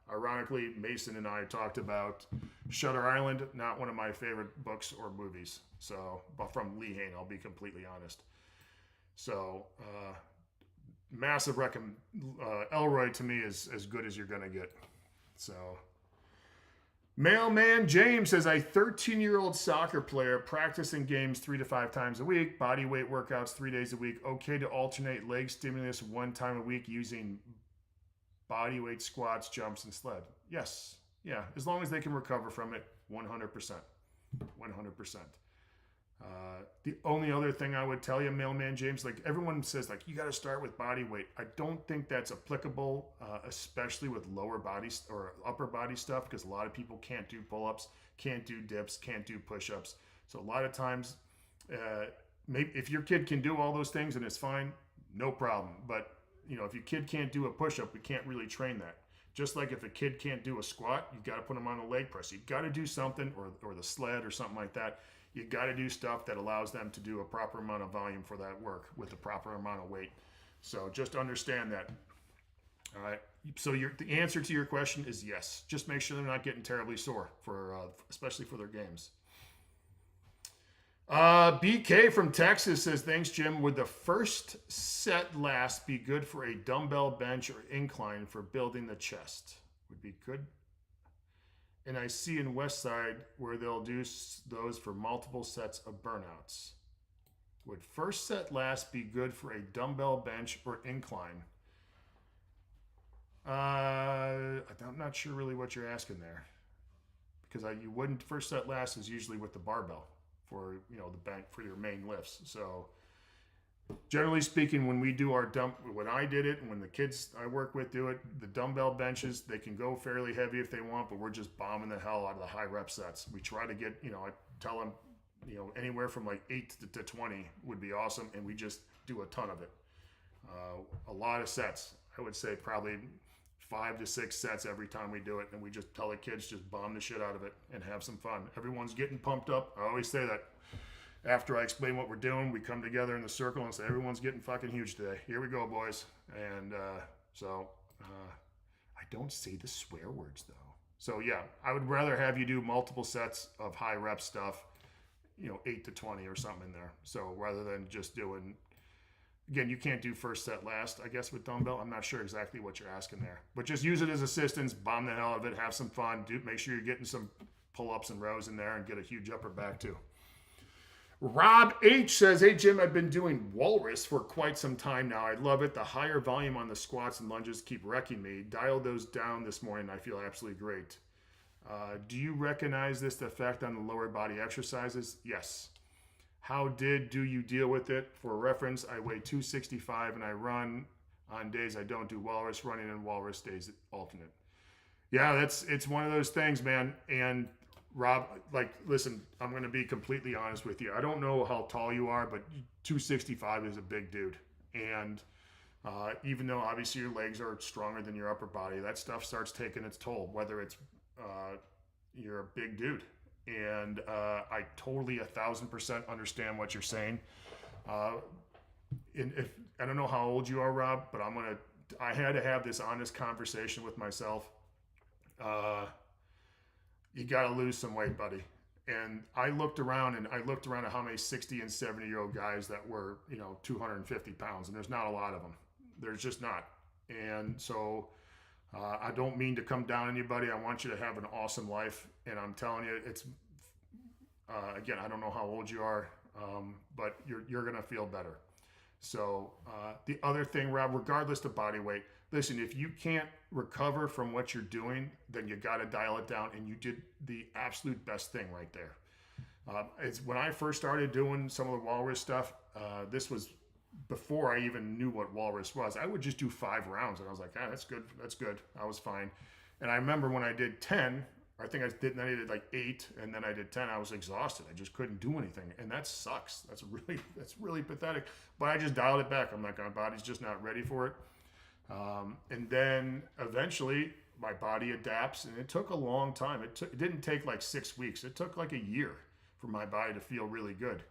Ironically, Mason and I talked about Shutter Island, not one of my favorite books or movies. So, but from Lehane, I'll be completely honest. So, massive Ellroy to me is as good as you're going to get. So, Mailman James says, a 13-year-old soccer player practicing games 3 to 5 times a week, body weight workouts 3 days a week, okay to alternate leg stimulus 1 time a week using body weight squats, jumps, and sled. Yes. Yeah. As long as they can recover from it, 100%. 100%. The only other thing I would tell you, Mailman James, everyone says, you got to start with body weight. I don't think that's applicable, especially with lower body or upper body stuff, because a lot of people can't do pull-ups, can't do dips, can't do push-ups. So a lot of times, maybe if your kid can do all those things and it's fine, no problem. But if your kid can't do a push-up, we can't really train that. Just like if a kid can't do a squat, you got to put them on a leg press. You got to do something, or the sled or something like that. You got to do stuff that allows them to do a proper amount of volume for that work with the proper amount of weight. So just understand that. All right. So the answer to your question is yes. Just make sure they're not getting terribly sore, especially for their games. BK from Texas says, thanks, Jim. Would the first set last be good for a dumbbell bench or incline for building the chest? Would be good. And I see in West Side where they'll do those for multiple sets of burnouts. Would first set last be good for a dumbbell bench or incline? I'm not sure really what you're asking there, because you wouldn't. First set last is usually with the barbell for the bench for your main lifts. So generally speaking, when we do our when I did it and when the kids I work with do it, the dumbbell benches, they can go fairly heavy if they want, but we're just bombing the hell out of the high rep sets. We try to get, I tell them, anywhere from like 8 to 20 would be awesome, and we just do a ton of it. A lot of sets. I would say probably 5 to 6 sets every time we do it, and we just tell the kids just bomb the shit out of it and have some fun. Everyone's getting pumped up. I always say that after I explain what we're doing, we come together in the circle and say, everyone's getting fucking huge today. Here we go, boys. And I don't say the swear words though. So yeah, I would rather have you do multiple sets of high rep stuff, 8 to 20 or something in there. So rather than just doing, again, you can't do first set last, I guess, with dumbbell. I'm not sure exactly what you're asking there, but just use it as assistance, bomb the hell out of it, have some fun, make sure you're getting some pull-ups and rows in there, and get a huge upper back too. Rob H says, hey Jim, I've been doing walrus for quite some time now. I love it. The higher volume on the squats and lunges keep wrecking me. Dialed those down this morning. I feel absolutely great. Do you recognize this effect on the lower body exercises? Yes. How do you deal with it? For reference, I weigh 265 and I run on days I don't do walrus running, and walrus days alternate. Yeah, it's one of those things, man. And Rob, listen, I'm going to be completely honest with you. I don't know how tall you are, but 265 is a big dude. And even though obviously your legs are stronger than your upper body, that stuff starts taking its toll, whether it's you're a big dude. And I totally 1,000% understand what you're saying. If I don't know how old you are, Rob, but I had to have this honest conversation with myself. You got to lose some weight, buddy. And I looked around at how many 60 and 70-year-old guys that were, 250 pounds, and there's not a lot of them. There's just not. And so I don't mean to come down on anybody. I want you to have an awesome life. And I'm telling you, it's, again, I don't know how old you are, but you're going to feel better. So the other thing, Rob, regardless of body weight, listen, if you can't recover from what you're doing, then you got to dial it down, and you did the absolute best thing right there. It's when I first started doing some of the walrus stuff, this was before I even knew what walrus was. I would just do 5 rounds, and I was like, that's good. I was fine. And I remember when I did 10, I think I did like 8, and then I did 10. I was exhausted. I just couldn't do anything, and that sucks. That's really pathetic. But I just dialed it back. I'm like, my body's just not ready for it. And then eventually my body adapts, and it took a long time. It didn't take like 6 weeks. It took like a year for my body to feel really good.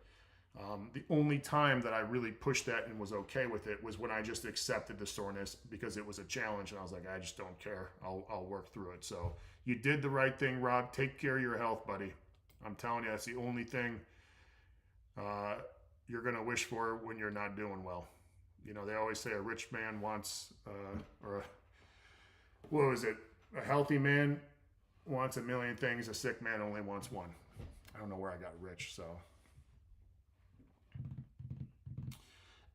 The only time that I really pushed that and was okay with it was when I just accepted the soreness, because it was a challenge, and I was like, I just don't care. I'll work through it. So you did the right thing, Rob. Take care of your health, buddy. I'm telling you, that's the only thing you're going to wish for when you're not doing well. They always say a rich man wants, a healthy man wants a million things. A sick man only wants one. I don't know where I got rich, so.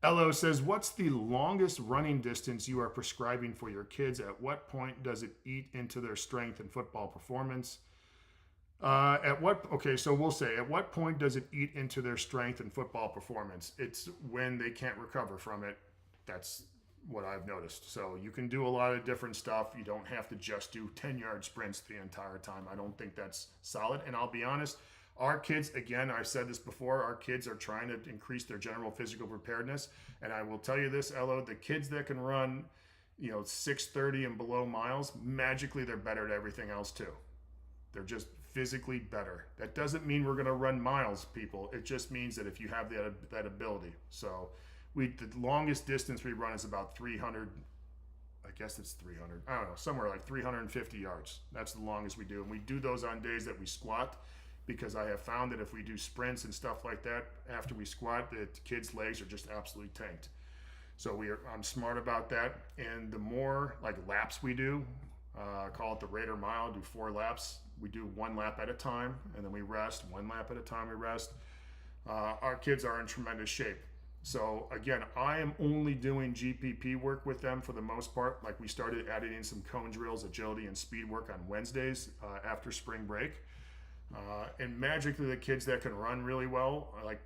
Elo says, what's the longest running distance you are prescribing for your kids? At what point does it eat into their strength and football performance? So we'll say, at what point does it eat into their strength and football performance? It's when they can't recover from it. That's what I've noticed. So you can do a lot of different stuff. You don't have to just do 10-yard sprints the entire time. I don't think that's solid. And I'll be honest, our kids, again, I've said this before, our kids are trying to increase their general physical preparedness. And I will tell you this, Elo, the kids that can run, 6:30 and below miles, magically they're better at everything else too. They're just physically better. That doesn't mean we're going to run miles, people. It just means that if you have that ability. So the longest distance we run is about 300. I guess it's 300. I don't know, somewhere like 350 yards. That's the longest we do. And we do those on days that we squat. because I have found that if we do sprints and stuff like that after we squat, the kids' legs are just absolutely tanked. So I'm smart about that. And the more like laps we do, call it the Raider Mile, do 4 laps. We do 1 lap at a time, and then we rest. 1 lap at a time, we rest. Our kids are in tremendous shape. So again, I am only doing GPP work with them for the most part. Like we started adding in some cone drills, agility, and speed work on Wednesdays after spring break. And magically, the kids that can run really well, like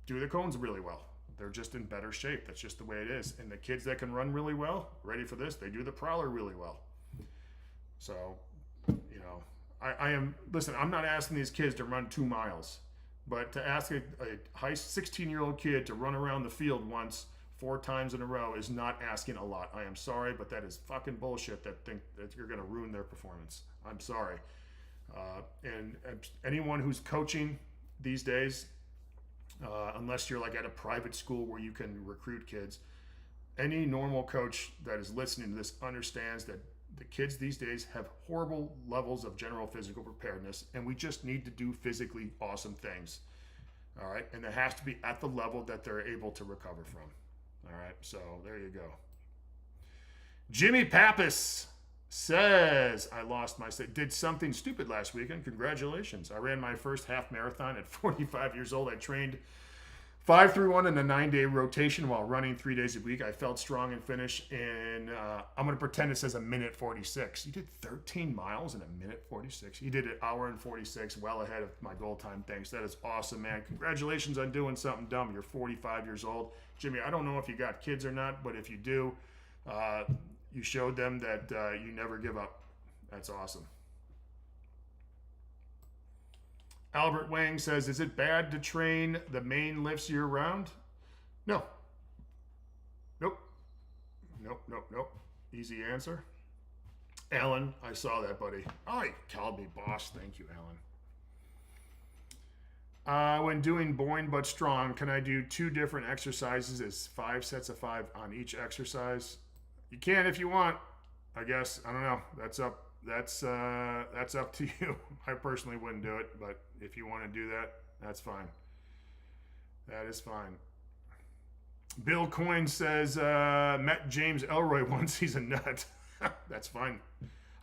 do the cones really well. They're just in better shape. That's just the way it is. And the kids that can run really well, ready for this, they do the prowler really well. So, you know, listen, I'm not asking these kids to run 2 miles. But to ask a high 16-year-old kid to run around the field once 4 times in a row is not asking a lot. I am sorry, but that is fucking bullshit that think that you're going to ruin their performance. I'm sorry. And anyone who's coaching these days, unless you're like at a private school where you can recruit kids, any normal coach that is listening to this understands that the kids these days have horrible levels of general physical preparedness, and we just need to do physically awesome things. All right. And it has to be at the level that they're able to recover from. All right. So there you go. Jimmy Pappas says, I did something stupid last weekend. Congratulations. I ran my first half marathon at 45 years old. I trained 5-3-1 in a 9-day rotation while running 3 days a week. I felt strong and finished, and I'm going to pretend it says a minute 46. You did 13 miles in a minute 46. You did an hour and 46, well ahead of my goal time. Thanks. That is awesome, man. Congratulations on doing something dumb. You're 45 years old. Jimmy, I don't know if you got kids or not, but if you do, you showed them that you never give up. That's awesome. Albert Wang says, is it bad to train the main lifts year round? No. Nope. Nope. Easy answer. Alan, I saw that, buddy. Oh, he called me boss. Thank you, Alan. When doing Boyne but strong, can I do 2 different exercises as 5 sets of 5 on each exercise? You can if you want, I guess. I don't know. That's up to you. I personally wouldn't do it, but if you want to do that, that's fine. That is fine. Bill Coyne says, met James Elroy once. He's a nut. That's fine.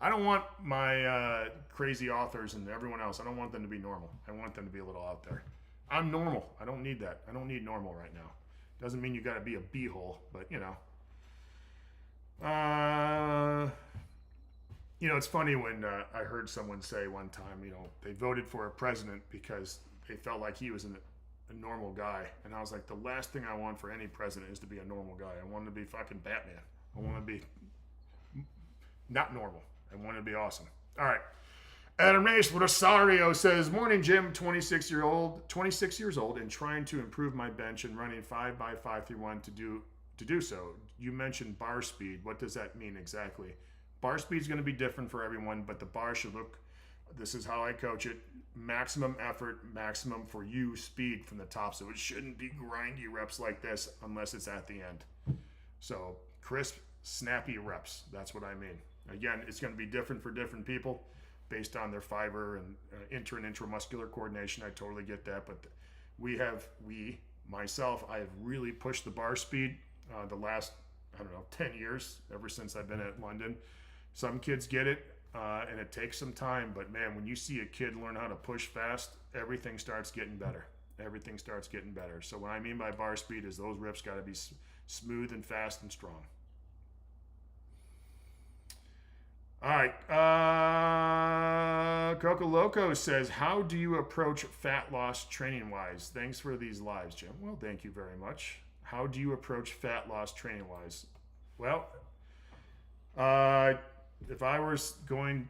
I don't want my crazy authors and everyone else, I don't want them to be normal. I want them to be a little out there. I'm normal. I don't need that. I don't need normal right now. Doesn't mean you got to be a beehole, but you know. You know, it's funny when I heard someone say one time, you know, they voted for a president because they felt like he was a normal guy. And I was like, the last thing I want for any president is to be a normal guy. I want to be fucking Batman. I want to be not normal. I want to be awesome. All right. Adam Nace Rosario says, morning, Jim, 26 years old and trying to improve my bench and running 5x5-3-1 to do so. You mentioned bar speed. What does that mean exactly? Bar speed is going to be different for everyone, but the bar should look, this is how I coach it, maximum effort, maximum for you speed from the top. So it shouldn't be grindy reps like this unless it's at the end. So crisp, snappy reps. That's what I mean. Again, it's going to be different for different people based on their fiber and inter and intramuscular coordination. I totally get that. But myself, I have really pushed the bar speed the last, 10 years, ever since I've been at London. Some kids get it, and it takes some time. But, man, when you see a kid learn how to push fast, everything starts getting better. Everything starts getting better. So what I mean by bar speed is those rips got to be smooth and fast and strong. All right. Coco Loco says, how do you approach fat loss training-wise? Thanks for these lives, Jim. Well, thank you very much. How do you approach fat loss training-wise? Well, if I was going,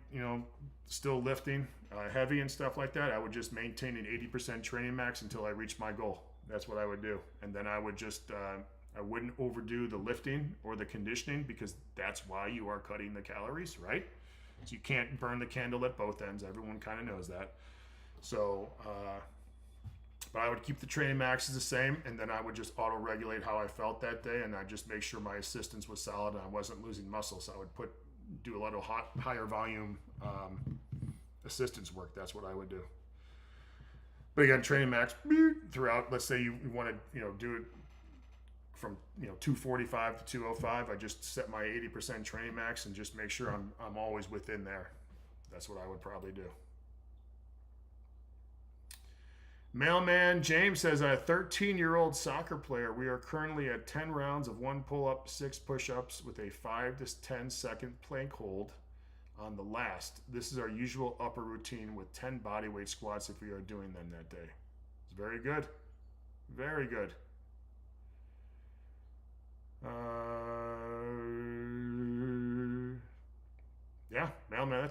still lifting heavy and stuff like that, I would just maintain an 80% training max until I reach my goal. That's what I would do. And then I would just, I wouldn't overdo the lifting or the conditioning because that's why you are cutting the calories, right? So you can't burn the candle at both ends. Everyone kind of knows that. So, but I would keep the training maxes the same, and then I would just auto-regulate how I felt that day, and I'd just make sure my assistance was solid and I wasn't losing muscle. So I would do a lot of higher volume assistance work. That's what I would do. But again, training max throughout. Let's say you want to, do it from 245 to 205. I just set my 80% training max and just make sure I'm always within there. That's what I would probably do. Mailman James says, a 13-year-old soccer player. We are currently at 10 rounds of 1 pull-up, 6 push-ups with a 5 to 10 second plank hold on the last. This is our usual upper routine with 10 bodyweight squats if we are doing them that day. It's very good. Very good. Yeah, Mailman,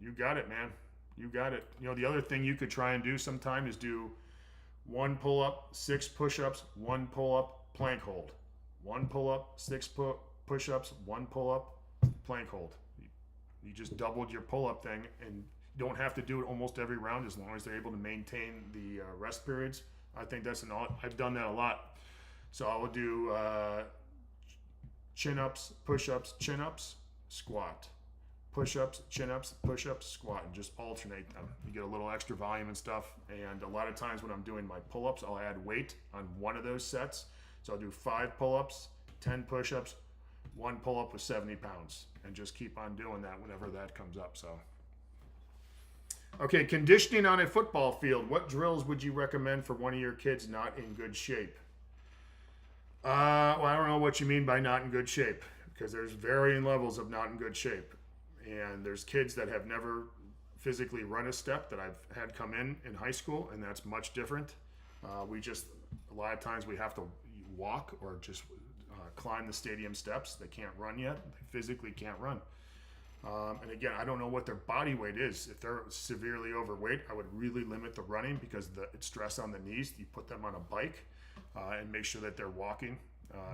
you got it, man. You got it. The other thing you could try and do sometime is do 1 pull-up, 6 push-ups, 1 pull-up, plank hold. 1 pull-up, 6 push-ups, 1 pull-up, plank hold. You just doubled your pull-up thing, and you don't have to do it almost every round as long as they're able to maintain the rest periods. I think I've done that a lot. So I will do chin-ups, push-ups, chin-ups, squat. Push-ups, chin-ups, push-ups, squat, and just alternate them. You get a little extra volume and stuff. And a lot of times when I'm doing my pull-ups, I'll add weight on one of those sets. So I'll do 5 pull-ups, 10 push-ups, 1 pull-up with 70 pounds, and just keep on doing that whenever that comes up. So, okay, conditioning on a football field. What drills would you recommend for one of your kids not in good shape? Well, I don't know what you mean by not in good shape, because there's varying levels of not in good shape. And there's kids that have never physically run a step that I've had come in high school, and that's much different. A lot of times we have to walk or just climb the stadium steps. They can't run yet. They physically can't run. And again, I don't know what their body weight is. If they're severely overweight, I would really limit the running because it's stress on the knees. You put them on a bike and make sure that they're walking.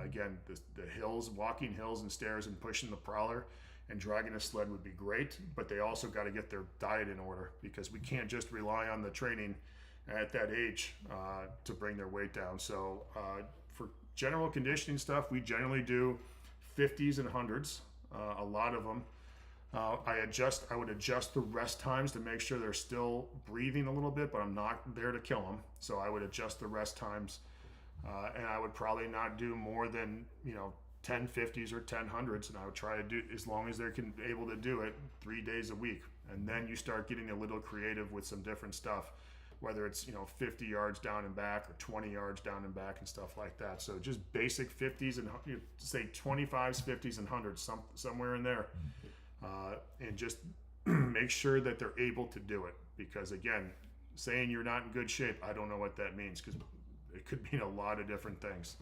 Again, the hills, walking hills and stairs and pushing the prowler and dragging a sled would be great, but they also got to get their diet in order because we can't just rely on the training at that age to bring their weight down. So for general conditioning stuff, we generally do 50s and 100s, a lot of them. I would adjust the rest times to make sure they're still breathing a little bit, but I'm not there to kill them. So I would adjust the rest times, and I would probably not do more than 10 50s or 10 100s, and I would try to do as long as they're able to do it 3 days a week. And then you start getting a little creative with some different stuff, whether it's 50 yards down and back or 20 yards down and back and stuff like that. So just basic 50s and say 25s, 50s, and 100s, somewhere in there, and just make sure that they're able to do it. Because again, saying you're not in good shape, I don't know what that means, because it could mean a lot of different things.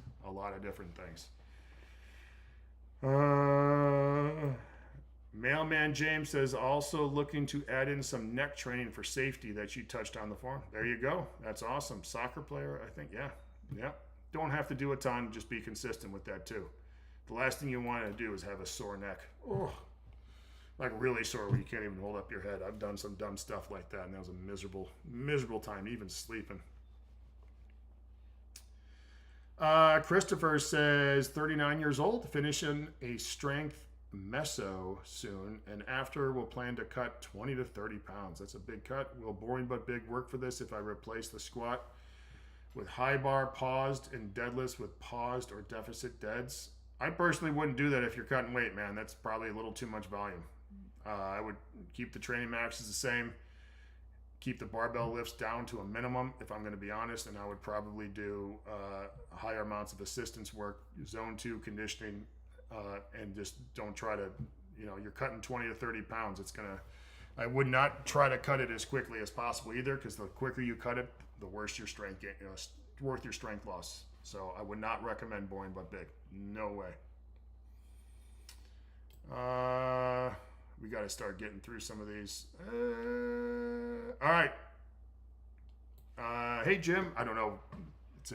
Mailman James says, also looking to add in some neck training for safety that you touched on the forum. There you go. That's awesome. Soccer player, I think. Yeah. Don't have to do a ton. Just be consistent with that too. The last thing you want to do is have a sore neck. Oh, like really sore where you can't even hold up your head. I've done some dumb stuff like that, and that was a miserable time, even sleeping. Christopher says, 39 years old, finishing a strength meso soon, and after we'll plan to cut 20 to 30 pounds. That's a big cut. Will boring but big work for this if I replace the squat with high bar paused and deadlifts with paused or deficit deads? I personally wouldn't do that if you're cutting weight, man. That's probably a little too much volume. I would keep the training maxes the same. Keep the barbell lifts down to a minimum, if I'm going to be honest, and I would probably do higher amounts of assistance work, zone 2 conditioning, and just don't try to, you're cutting 20 to 30 pounds. I would not try to cut it as quickly as possible either, because the quicker you cut it, the worse your strength gain, worth your strength loss. So I would not recommend boring but big. No way. We got to start getting through some of these. All right. Hey, Jim. I don't know. It's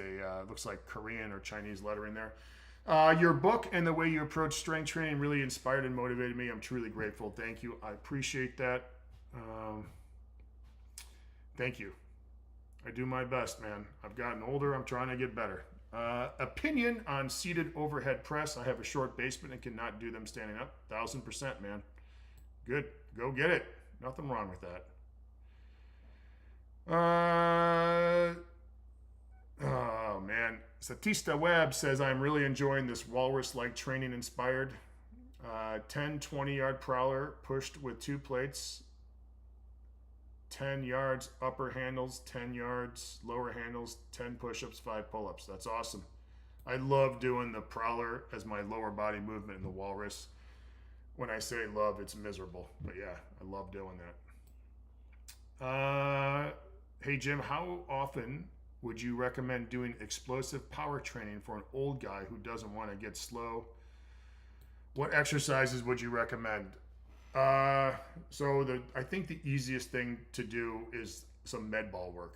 looks like Korean or Chinese lettering there. Your book and the way you approach strength training really inspired and motivated me. I'm truly grateful. Thank you. I appreciate that. Thank you. I do my best, man. I've gotten older. I'm trying to get better. Opinion on seated overhead press. I have a short basement and cannot do them standing up. 1000%, man. Good. Go get it. Nothing wrong with that. Oh man, Satista Webb says I'm really enjoying this walrus-like training inspired. 10 20-yard prowler pushed with 2 plates, 10 yards upper handles, 10 yards lower handles, 10 push-ups, 5 pull-ups. That's awesome. I love doing the prowler as my lower body movement in the walrus. When I say love, it's miserable, but yeah, I love doing that. Hey Jim, how often would you recommend doing explosive power training for an old guy who doesn't want to get slow? What exercises would you recommend? I think the easiest thing to do is some med ball work.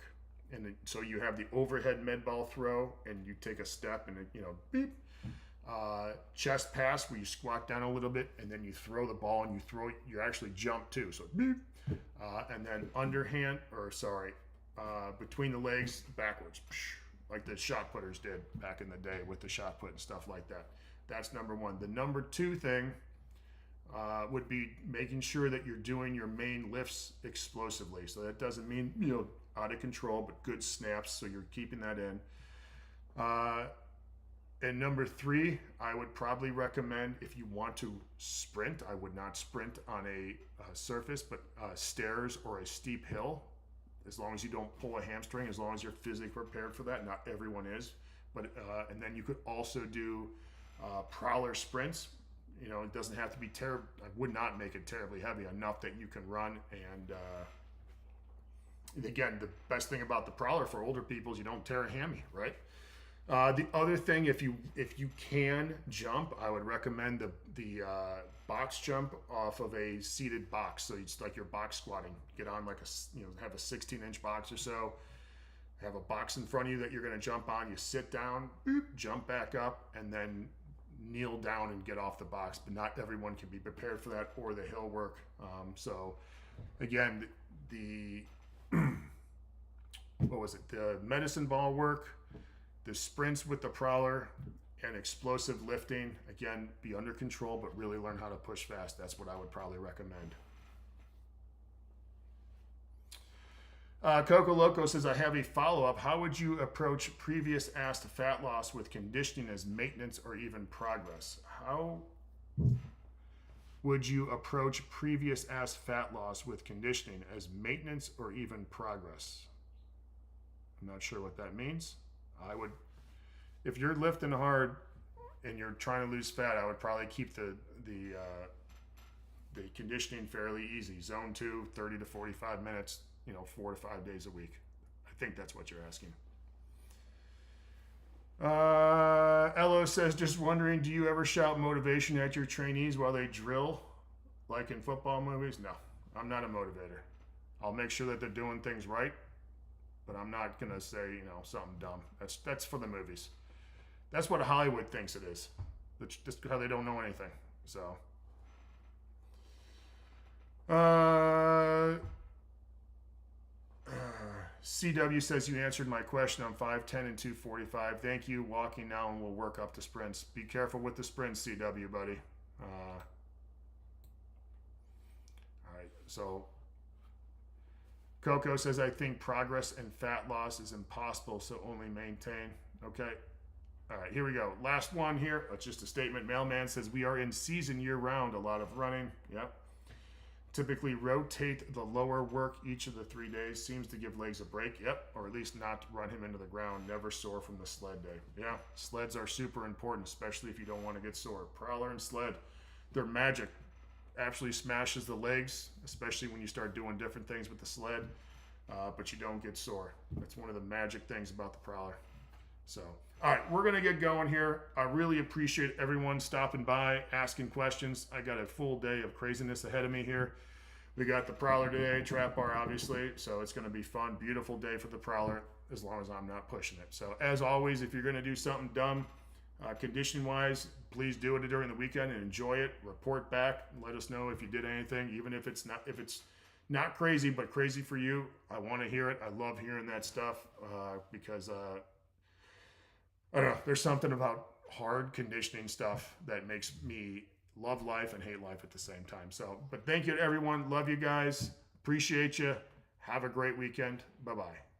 And so you have the overhead med ball throw, and you take a step, and beep. Chest pass where you squat down a little bit, and then you throw the ball, and you actually jump too. So beep. And then underhand, between the legs, backwards, like the shot putters did back in the day with the shot put and stuff like that. That's number one. The number 2 thing would be making sure that you're doing your main lifts explosively. So that doesn't mean, out of control, but good snaps. So you're keeping that in. And number 3, I would probably recommend, if you want to sprint, I would not sprint on a surface, but stairs or a steep hill. As long as you don't pull a hamstring, as long as you're physically prepared for that. Not everyone is. But and then you could also do prowler sprints. It doesn't have to be terrible. I would not make it terribly heavy, enough that you can run. And again, the best thing about the prowler for older people is you don't tear a hammy, right? The other thing, if you can jump, I would recommend the box jump off of a seated box. So it's like you're box squatting. Get on like have a 16-inch box or so. Have a box in front of you that you're going to jump on. You sit down, boop, jump back up, and then kneel down and get off the box. But not everyone can be prepared for that, or the hill work. So again, the the medicine ball work, the sprints with the prowler, and explosive lifting. Again, be under control, but really learn how to push fast. That's what I would probably recommend. Coco Loco says, I have a follow-up. How would you approach previous asked fat loss with conditioning as maintenance or even progress? How would you approach previous asked fat loss with conditioning as maintenance or even progress? I'm not sure what that means. I would, if you're lifting hard and you're trying to lose fat, I would probably keep the conditioning fairly easy. Zone 2, 30 to 45 minutes, 4 to 5 days a week. I think that's what you're asking. Elo says, just wondering, do you ever shout motivation at your trainees while they drill, like in football movies? No, I'm not a motivator. I'll make sure that they're doing things right, but I'm not gonna say, something dumb. That's for the movies. That's what Hollywood thinks it is. That's just how they don't know anything. So, CW says, you answered my question on 5'10" and 245. Thank you. Walking now, and we'll work up to sprints. Be careful with the sprints, CW, buddy. All right. So Coco says, I think progress and fat loss is impossible, so only maintain. Okay. All right, here we go. Last one here. It's just a statement. Mailman says, we are in season year-round. A lot of running. Yep. Typically rotate the lower work each of the 3 days. Seems to give legs a break. Yep. Or at least not run him into the ground. Never sore from the sled day. Yeah. Sleds are super important, especially if you don't want to get sore. Prowler and sled, they're magic. Absolutely smashes the legs, especially when you start doing different things with the sled, but you don't get sore. That's one of the magic things about the prowler. So, all right, we're going to get going here. I really appreciate everyone stopping by, asking questions. I got a full day of craziness ahead of me here. We got the prowler today, trap bar, obviously, so it's going to be fun. Beautiful day for the prowler, as long as I'm not pushing it. So, as always, if you're going to do something dumb, conditioning-wise, please do it during the weekend and enjoy it. Report back. Let us know if you did anything, even if it's not crazy, but crazy for you. I want to hear it. I love hearing that stuff because I don't know. There's something about hard conditioning stuff that makes me love life and hate life at the same time. So, but thank you to everyone. Love you guys. Appreciate you. Have a great weekend. Bye-bye.